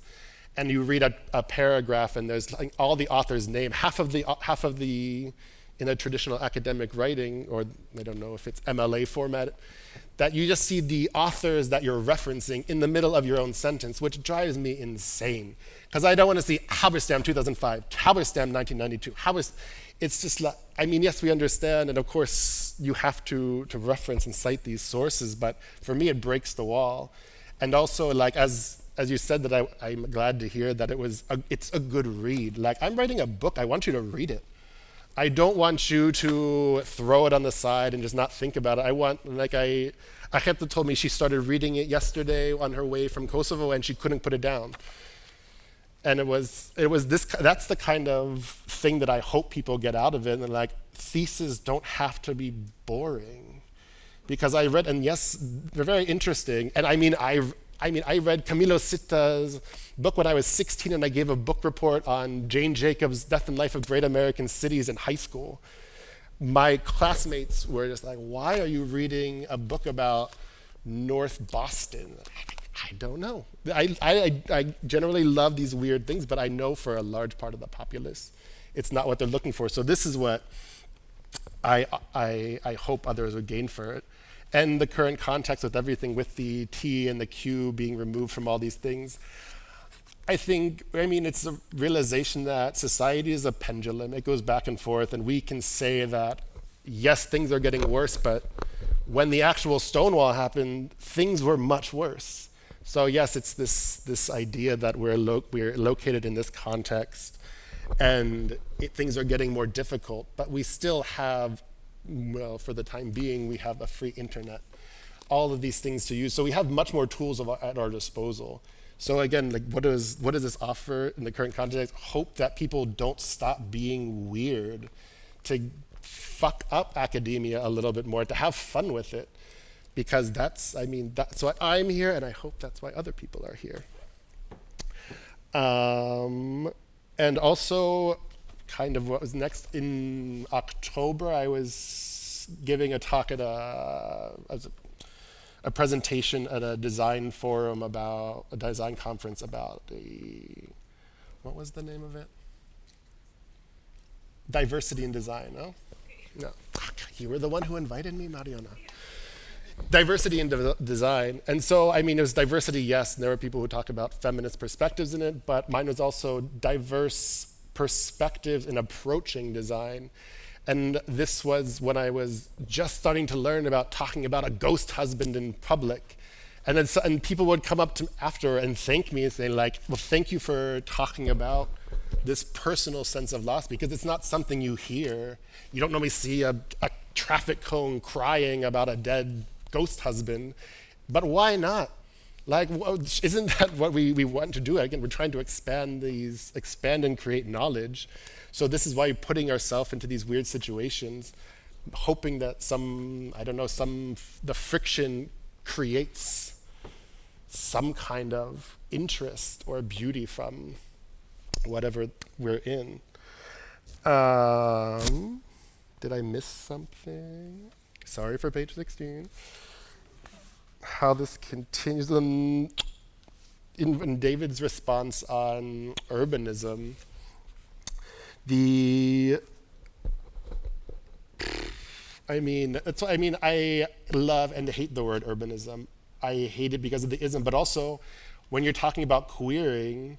Speaker 2: and you read a paragraph and there's all the author's name, half of the in a traditional academic writing, or I don't know if it's MLA format, that you just see the authors that you're referencing in the middle of your own sentence, which drives me insane, because I don't want to see Halberstam 2005, Halberstam 1992, it's just like, yes, we understand, and of course you have to reference and cite these sources, but for me it breaks the wall. And also, as you said, that I'm glad to hear that it's a good read. I'm writing a book, I want you to read it. I don't want you to throw it on the side and just not think about it. I want, Acheta told me she started reading it yesterday on her way from Kosovo and she couldn't put it down. And that's the kind of thing that I hope people get out of it. And theses don't have to be boring, because I read, and yes, they're very interesting. And I read Camilo Sitta's book when I was 16, and I gave a book report on Jane Jacobs' Death and Life of Great American Cities in high school. My classmates were just like, why are you reading a book about North Boston? I don't know. I generally love these weird things, but I know for a large part of the populace, it's not what they're looking for. So this is what I hope others would gain for it. And the current context with everything, with the T and the Q being removed from all these things, I think, it's a realization that society is a pendulum. It goes back and forth, and we can say that, yes, things are getting worse, but when the actual Stonewall happened, things were much worse. So yes, it's this idea that we're located in this context, and things are getting more difficult, but we still have, well, for the time being, we have a free internet, all of these things to use. So we have much more tools at our disposal. So again, what does this offer in the current context? Hope that people don't stop being weird, to fuck up academia a little bit more, to have fun with it. Because that's why I'm here, and I hope that's why other people are here. And also, kind of what was next, in October, I was giving a talk at a presentation at a design forum about, a design conference about what was the name of it? Diversity in design, no? No. You were the one who invited me, Mariona. diversity in design. And so, I mean, there's diversity, yes, and there are people who talk about feminist perspectives in it, but mine was also diverse perspectives in approaching design. And this was when I was just starting to learn about talking about a ghost husband in public. And then and people would come up to me after and thank me and say like, well, thank you for talking about this personal sense of loss, because it's not something you hear. You don't normally see a traffic cone crying about a dead ghost husband, but why not? Like, isn't that what we want to do? Again, we're trying to expand and create knowledge. So this is why we're putting ourselves into these weird situations, hoping that the friction creates some kind of interest or beauty from whatever we're in. Did I miss something? Sorry for page 16. How this continues in David's response on urbanism. I love and hate the word urbanism. I hate it because of the ism, but also when you're talking about queering,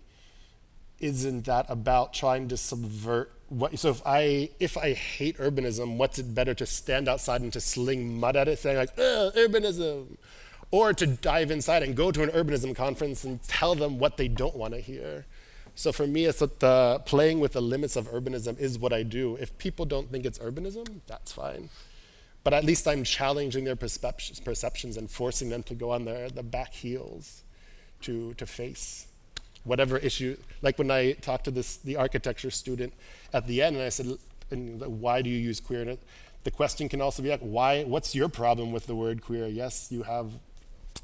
Speaker 2: isn't that about trying to subvert what? So if I hate urbanism, what's it better to stand outside and to sling mud at it, saying like, urbanism, or to dive inside and go to an urbanism conference and tell them what they don't want to hear? So for me, it's that playing with the limits of urbanism is what I do. If people don't think it's urbanism, that's fine. But at least I'm challenging their perceptions and forcing them to go on the back heels to face whatever issue. Like when I talked to the architecture student at the end, and I said, why do you use queer? And the question can also be like, what's your problem with the word queer? Yes,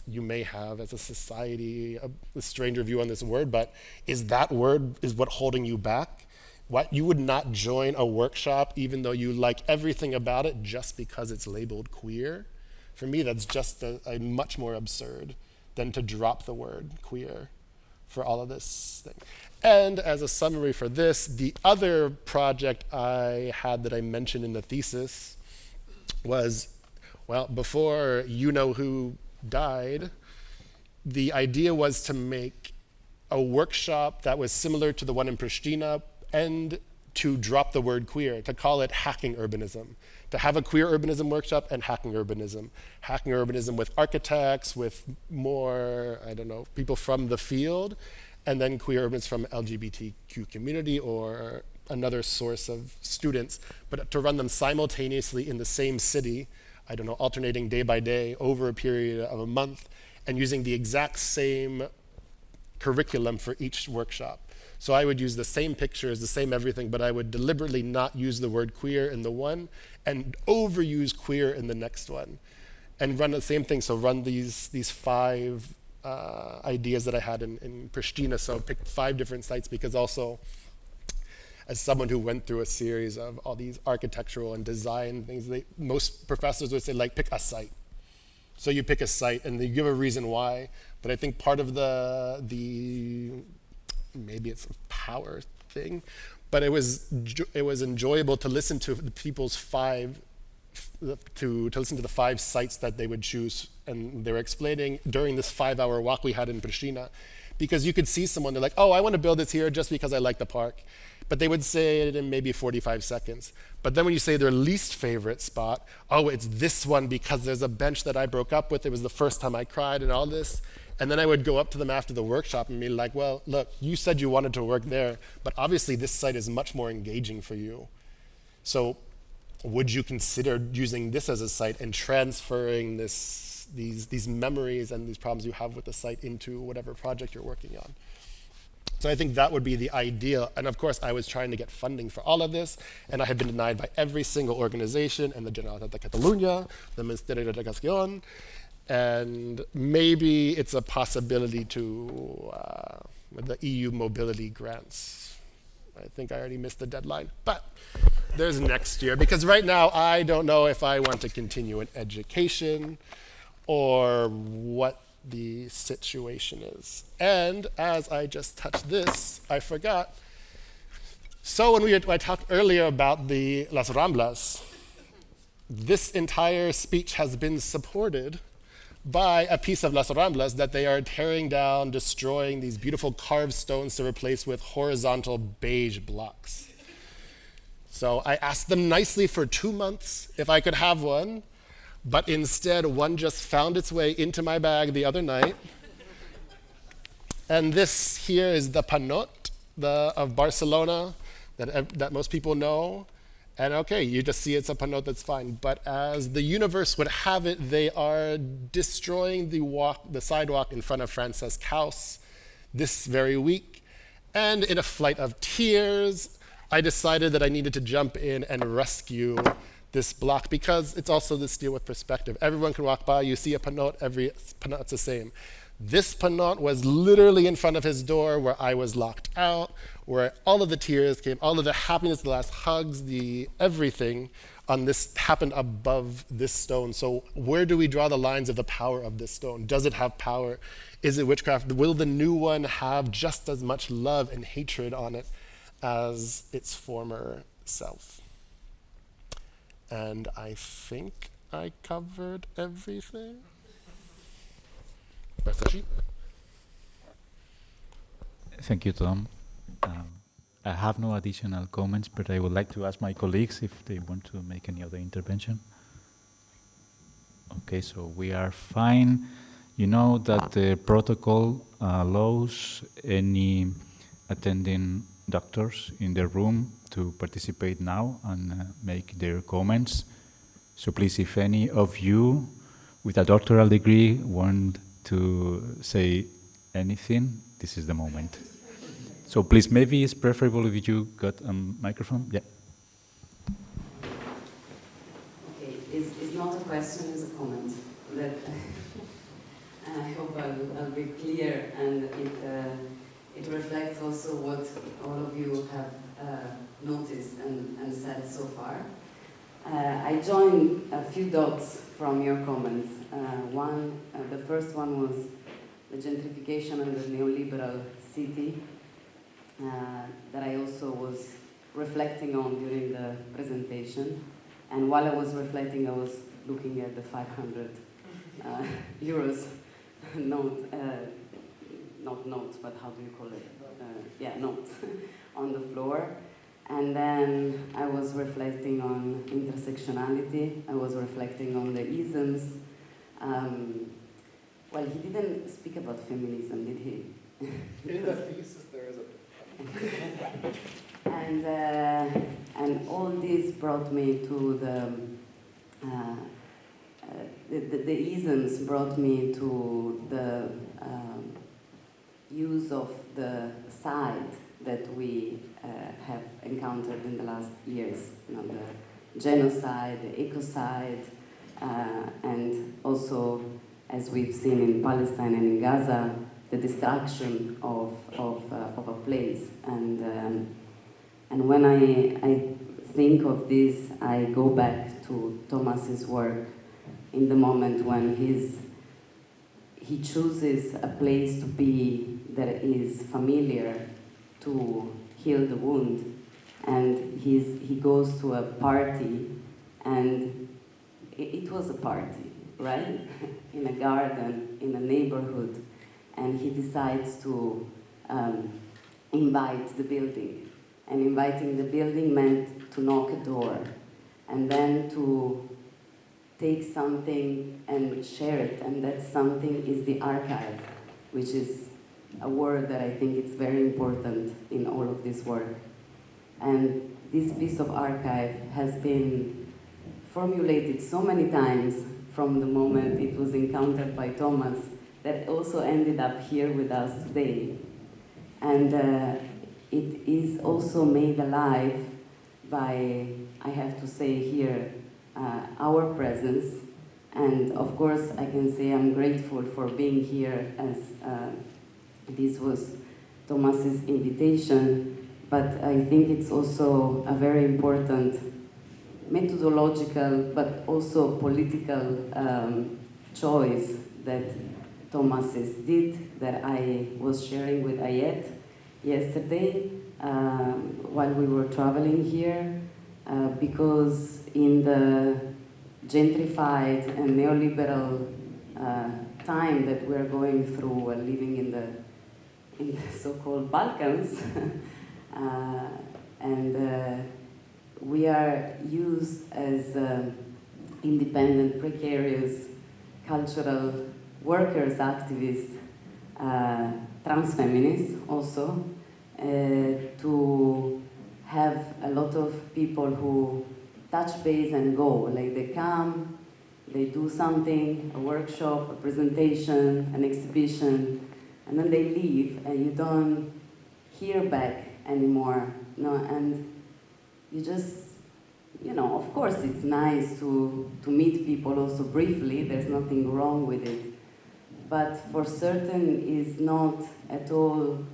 Speaker 2: you may have as a society a stranger view on this word, but is that word what holding you back? What, you would not join a workshop even though you like everything about it just because it's labeled queer? For me, that's just a much more absurd than to drop the word queer for all of this thing. And as a summary for this, the other project I had that I mentioned in the thesis was, well, before you know who died, the idea was to make a workshop that was similar to the one in Pristina and to drop the word queer, to call it hacking urbanism, to have a queer urbanism workshop and hacking urbanism with architects, with more, people from the field, and then queer urbanism from LGBTQ community or another source of students, but to run them simultaneously in the same city, alternating day by day over a period of a month, and using the exact same curriculum for each workshop. So I would use the same pictures, the same everything, but I would deliberately not use the word queer in the one and overuse queer in the next one. And run the same thing, so run these 5 ideas that I had in Pristina. So I picked 5 different sites because also, as someone who went through a series of all these architectural and design things, most professors would say, like, pick a site. So you pick a site and they give a reason why. But I think part of the maybe it's a power thing, but it was enjoyable to listen to the people's 5, to listen to the 5 sites that they would choose. And they were explaining during this 5-hour walk we had in Pristina, because you could see someone, they're like, oh, I want to build this here just because I like the park. But they would say it in maybe 45 seconds. But then when you say their least favorite spot, oh, it's this one because there's a bench that I broke up with. It was the first time I cried and all this. And then I would go up to them after the workshop and be like, well, look, you said you wanted to work there, but obviously this site is much more engaging for you. So would you consider using this as a site and transferring these memories and these problems you have with the site into whatever project you're working on? So I think that would be the ideal. And of course, I was trying to get funding for all of this, and I had been denied by every single organization, and the Generalitat de Catalunya, the Ministerio de Educación, and maybe it's a possibility to the EU mobility grants. I think I already missed the deadline, but there's next year, because right now I don't know if I want to continue in education or what the situation is. And as I just touched this, I forgot. So when I talked earlier about the Las Ramblas, this entire speech has been supported by a piece of Las Ramblas that they are tearing down, destroying these beautiful carved stones to replace with horizontal beige blocks. So I asked them nicely for 2 months if I could have one, but instead one just found its way into my bag the other night. And this here is the Panot of Barcelona that most people know. And okay, you just see it's a Panot, that's fine. But as the universe would have it, they are destroying the sidewalk in front of Frances's house this very week. And in a flight of tears, I decided that I needed to jump in and rescue this block, because it's also this deal with perspective. Everyone can walk by, you see a Panot, every Panot's the same. This Panot was literally in front of his door where I was locked out, where all of the tears came, all of the happiness, the last hugs, everything on this happened above this stone. So where do we draw the lines of the power of this stone? Does it have power? Is it witchcraft? Will the new one have just as much love and hatred on it as its former self? And I think I covered everything.
Speaker 5: Thank you, Tom. I have no additional comments, but I would like to ask my colleagues if they want to make any other intervention. Okay, so we are fine. You know that the protocol allows any attending doctors in the room to participate now and make their comments. So please, if any of you with a doctoral degree want to say anything, this is the moment. So please, maybe it's preferable if you got a microphone. Yeah.
Speaker 6: Okay, it's not a question, it's a comment. And I hope I'll be clear, and it reflects also what all of you have noticed and said so far. I joined a few dots from your comments. The first one was the gentrification and the neoliberal city that I also was reflecting on during the presentation. And while I was reflecting, I was looking at the 500 euros note, not notes, but how do you call it? Notes on the floor. And then I was reflecting on intersectionality. I was reflecting on the isms. Well, he didn't speak about feminism, did he?
Speaker 2: In the thesis, there is a...
Speaker 6: and all this brought me to the isms brought me to the use of the side that we have encountered in the last years, the genocide, the ecocide, and also, as we've seen in Palestine and in Gaza, the destruction of a place. And when I think of this, I go back to Thomas's work in the moment when he chooses a place to be that is familiar to heal the wound, and he goes to a party, and it was a party, right? In a garden, in a neighborhood, and he decides to invite the building. And inviting the building meant to knock a door, and then to take something and share it, and that something is the archive, which is a word that I think is very important in all of this work. And this piece of archive has been formulated so many times from the moment it was encountered by Thomas that also ended up here with us today. And it is also made alive by, I have to say here, our presence. And of course, I can say I'm grateful for being here, as this was Thomas's invitation, but I think it's also a very important methodological, but also political choice that Thomas's did, that I was sharing with Ayet yesterday while we were traveling here, because in the gentrified and neoliberal time that we're going through living in the so-called Balkans. And we are used as independent, precarious, cultural workers, activists, trans feminists also, to have a lot of people who touch base and go. Like they come, they do something, a workshop, a presentation, an exhibition, and then they leave, and you don't hear back anymore. No, and you just, you know, of course it's nice to meet people also briefly, there's nothing wrong with it. But for certain it's not at all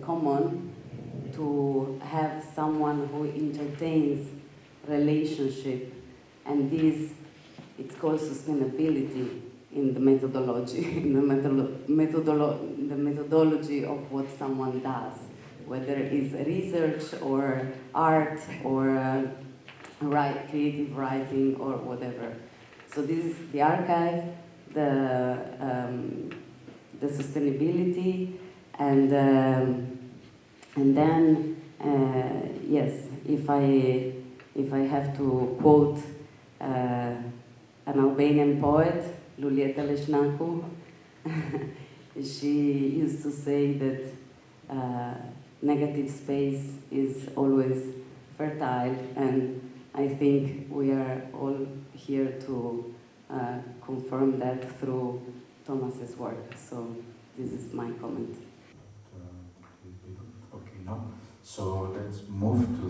Speaker 6: common to have someone who entertains relationship, and this, it's called sustainability in the methodology, in the methodology of what someone does, whether it's research or art or creative writing or whatever. So this is the archive, the sustainability, and then yes, if I have to quote an Albanian poet, Lulieta Leshnaku, she used to say that negative space is always fertile, and I think we are all here to confirm that through Thomas's work. So this is my comment.
Speaker 5: Okay, now, so let's move to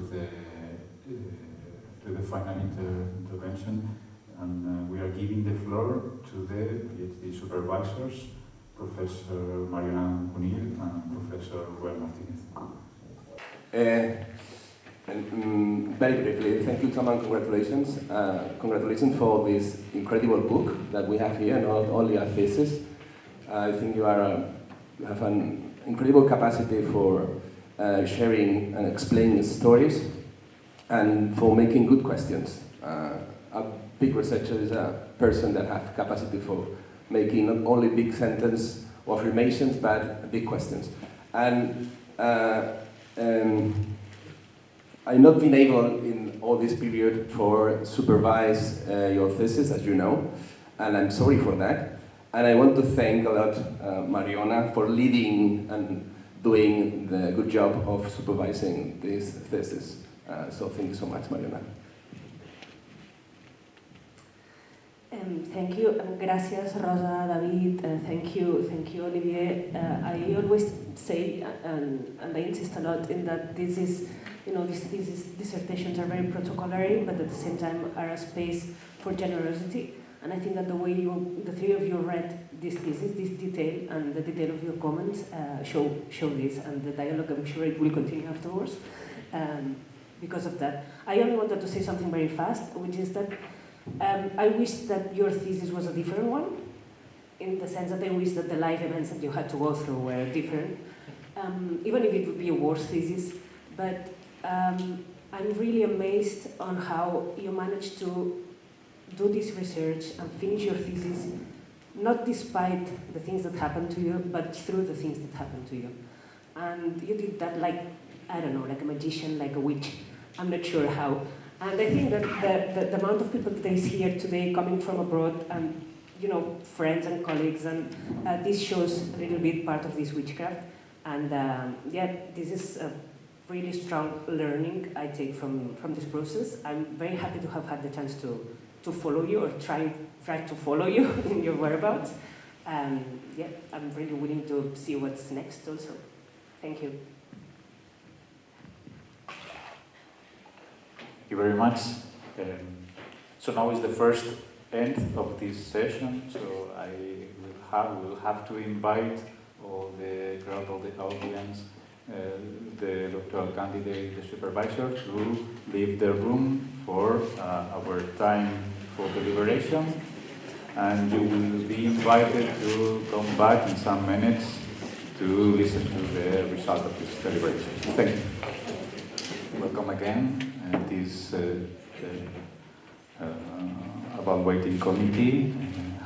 Speaker 5: the final intervention, and we are giving the floor to the PhD supervisors, Professor Mariona Moncunill and Professor Rubén Martínez.
Speaker 7: Very briefly, thank you, Tom, and congratulations. Congratulations for this incredible book that we have here, not only a thesis. I think you have an incredible capacity for sharing and explaining stories and for making good questions. A big researcher is a person that has capacity for making not only big sentence or affirmations, but big questions. And I've not been able in all this period for supervise your thesis, as you know, and I'm sorry for that. And I want to thank a lot Mariona for leading and doing the good job of supervising this thesis. So thank you so much, Mariona.
Speaker 8: Thank you, gracias Rosa, David, thank you Olivier. I always say, and I insist a lot in that this is, you know, these dissertations are very protocolary, but at the same time are a space for generosity. And I think that the way the three of you read this thesis, this detail, and the detail of your comments show this, and the dialogue, I'm sure it will continue afterwards. Because of that, I only wanted to say something very fast, which is that I wish that your thesis was a different one, in the sense that I wish that the live events that you had to go through were different, even if it would be a worse thesis. But I'm really amazed on how you managed to do this research and finish your thesis, not despite the things that happened to you, but through the things that happened to you. And you did that like, I don't know, like a magician, like a witch. I'm not sure how. And I think that the amount of people that is here today coming from abroad, and you know, friends and colleagues, and this shows a little bit part of this witchcraft. And yeah, this is a really strong learning I take from this process. I'm very happy to have had the chance to follow you, or try to follow you in your whereabouts. Yeah, I'm really willing to see what's next also. Thank you.
Speaker 5: Thank you very much. So now is the first end of this session, so I will have to invite all the crowd, all the audience, the doctoral candidate, the supervisor, to leave the room for our time for deliberation, and you will be invited to come back in some minutes to listen to the result of this deliberation. Thank you. Welcome again. This evaluating committee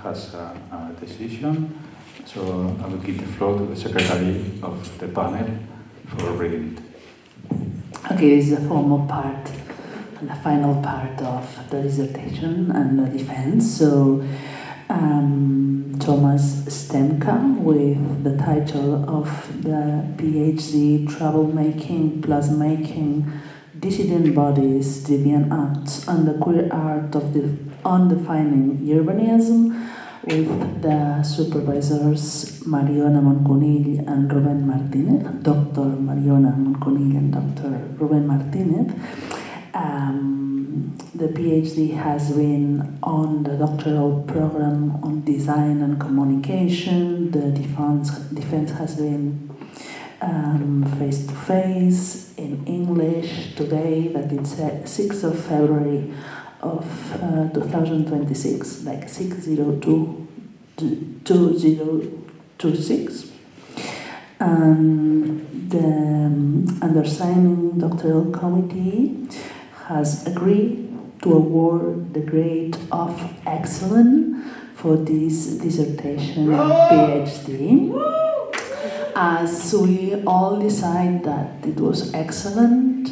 Speaker 5: has a decision. So I will give the floor to the secretary of the panel for reading it.
Speaker 3: Okay, this is the formal part, the final part of the dissertation and the defense. So, Thomas Stempka, with the title of the PhD Troublemaking, Plasmaking, Dissident Bodies, Deviant Acts, and the Queer Art of the Undefining Urbanism, with the supervisors Mariona Moncunill and Rubén Martínez, Dr. Mariona Moncunill and Dr. Rubén Martínez. The PhD has been on the doctoral program on design and communication. The defense has been face-to-face in English today, that it's 6th of February of 2026, like 6/02/2026. And the undersigning doctoral committee has agreed to award the grade of excellent for this dissertation PhD. As we all decide that it was excellent,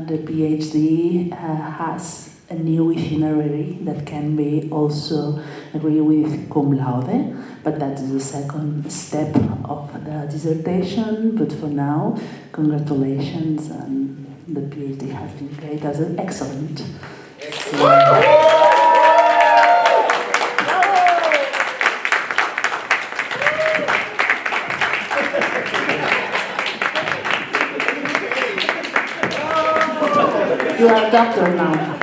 Speaker 3: the PhD has a new itinerary that can be also agreed with cum laude, but that's the second step of the dissertation. But for now, congratulations, and the PhD has been great as an excellent. You are a doctor now.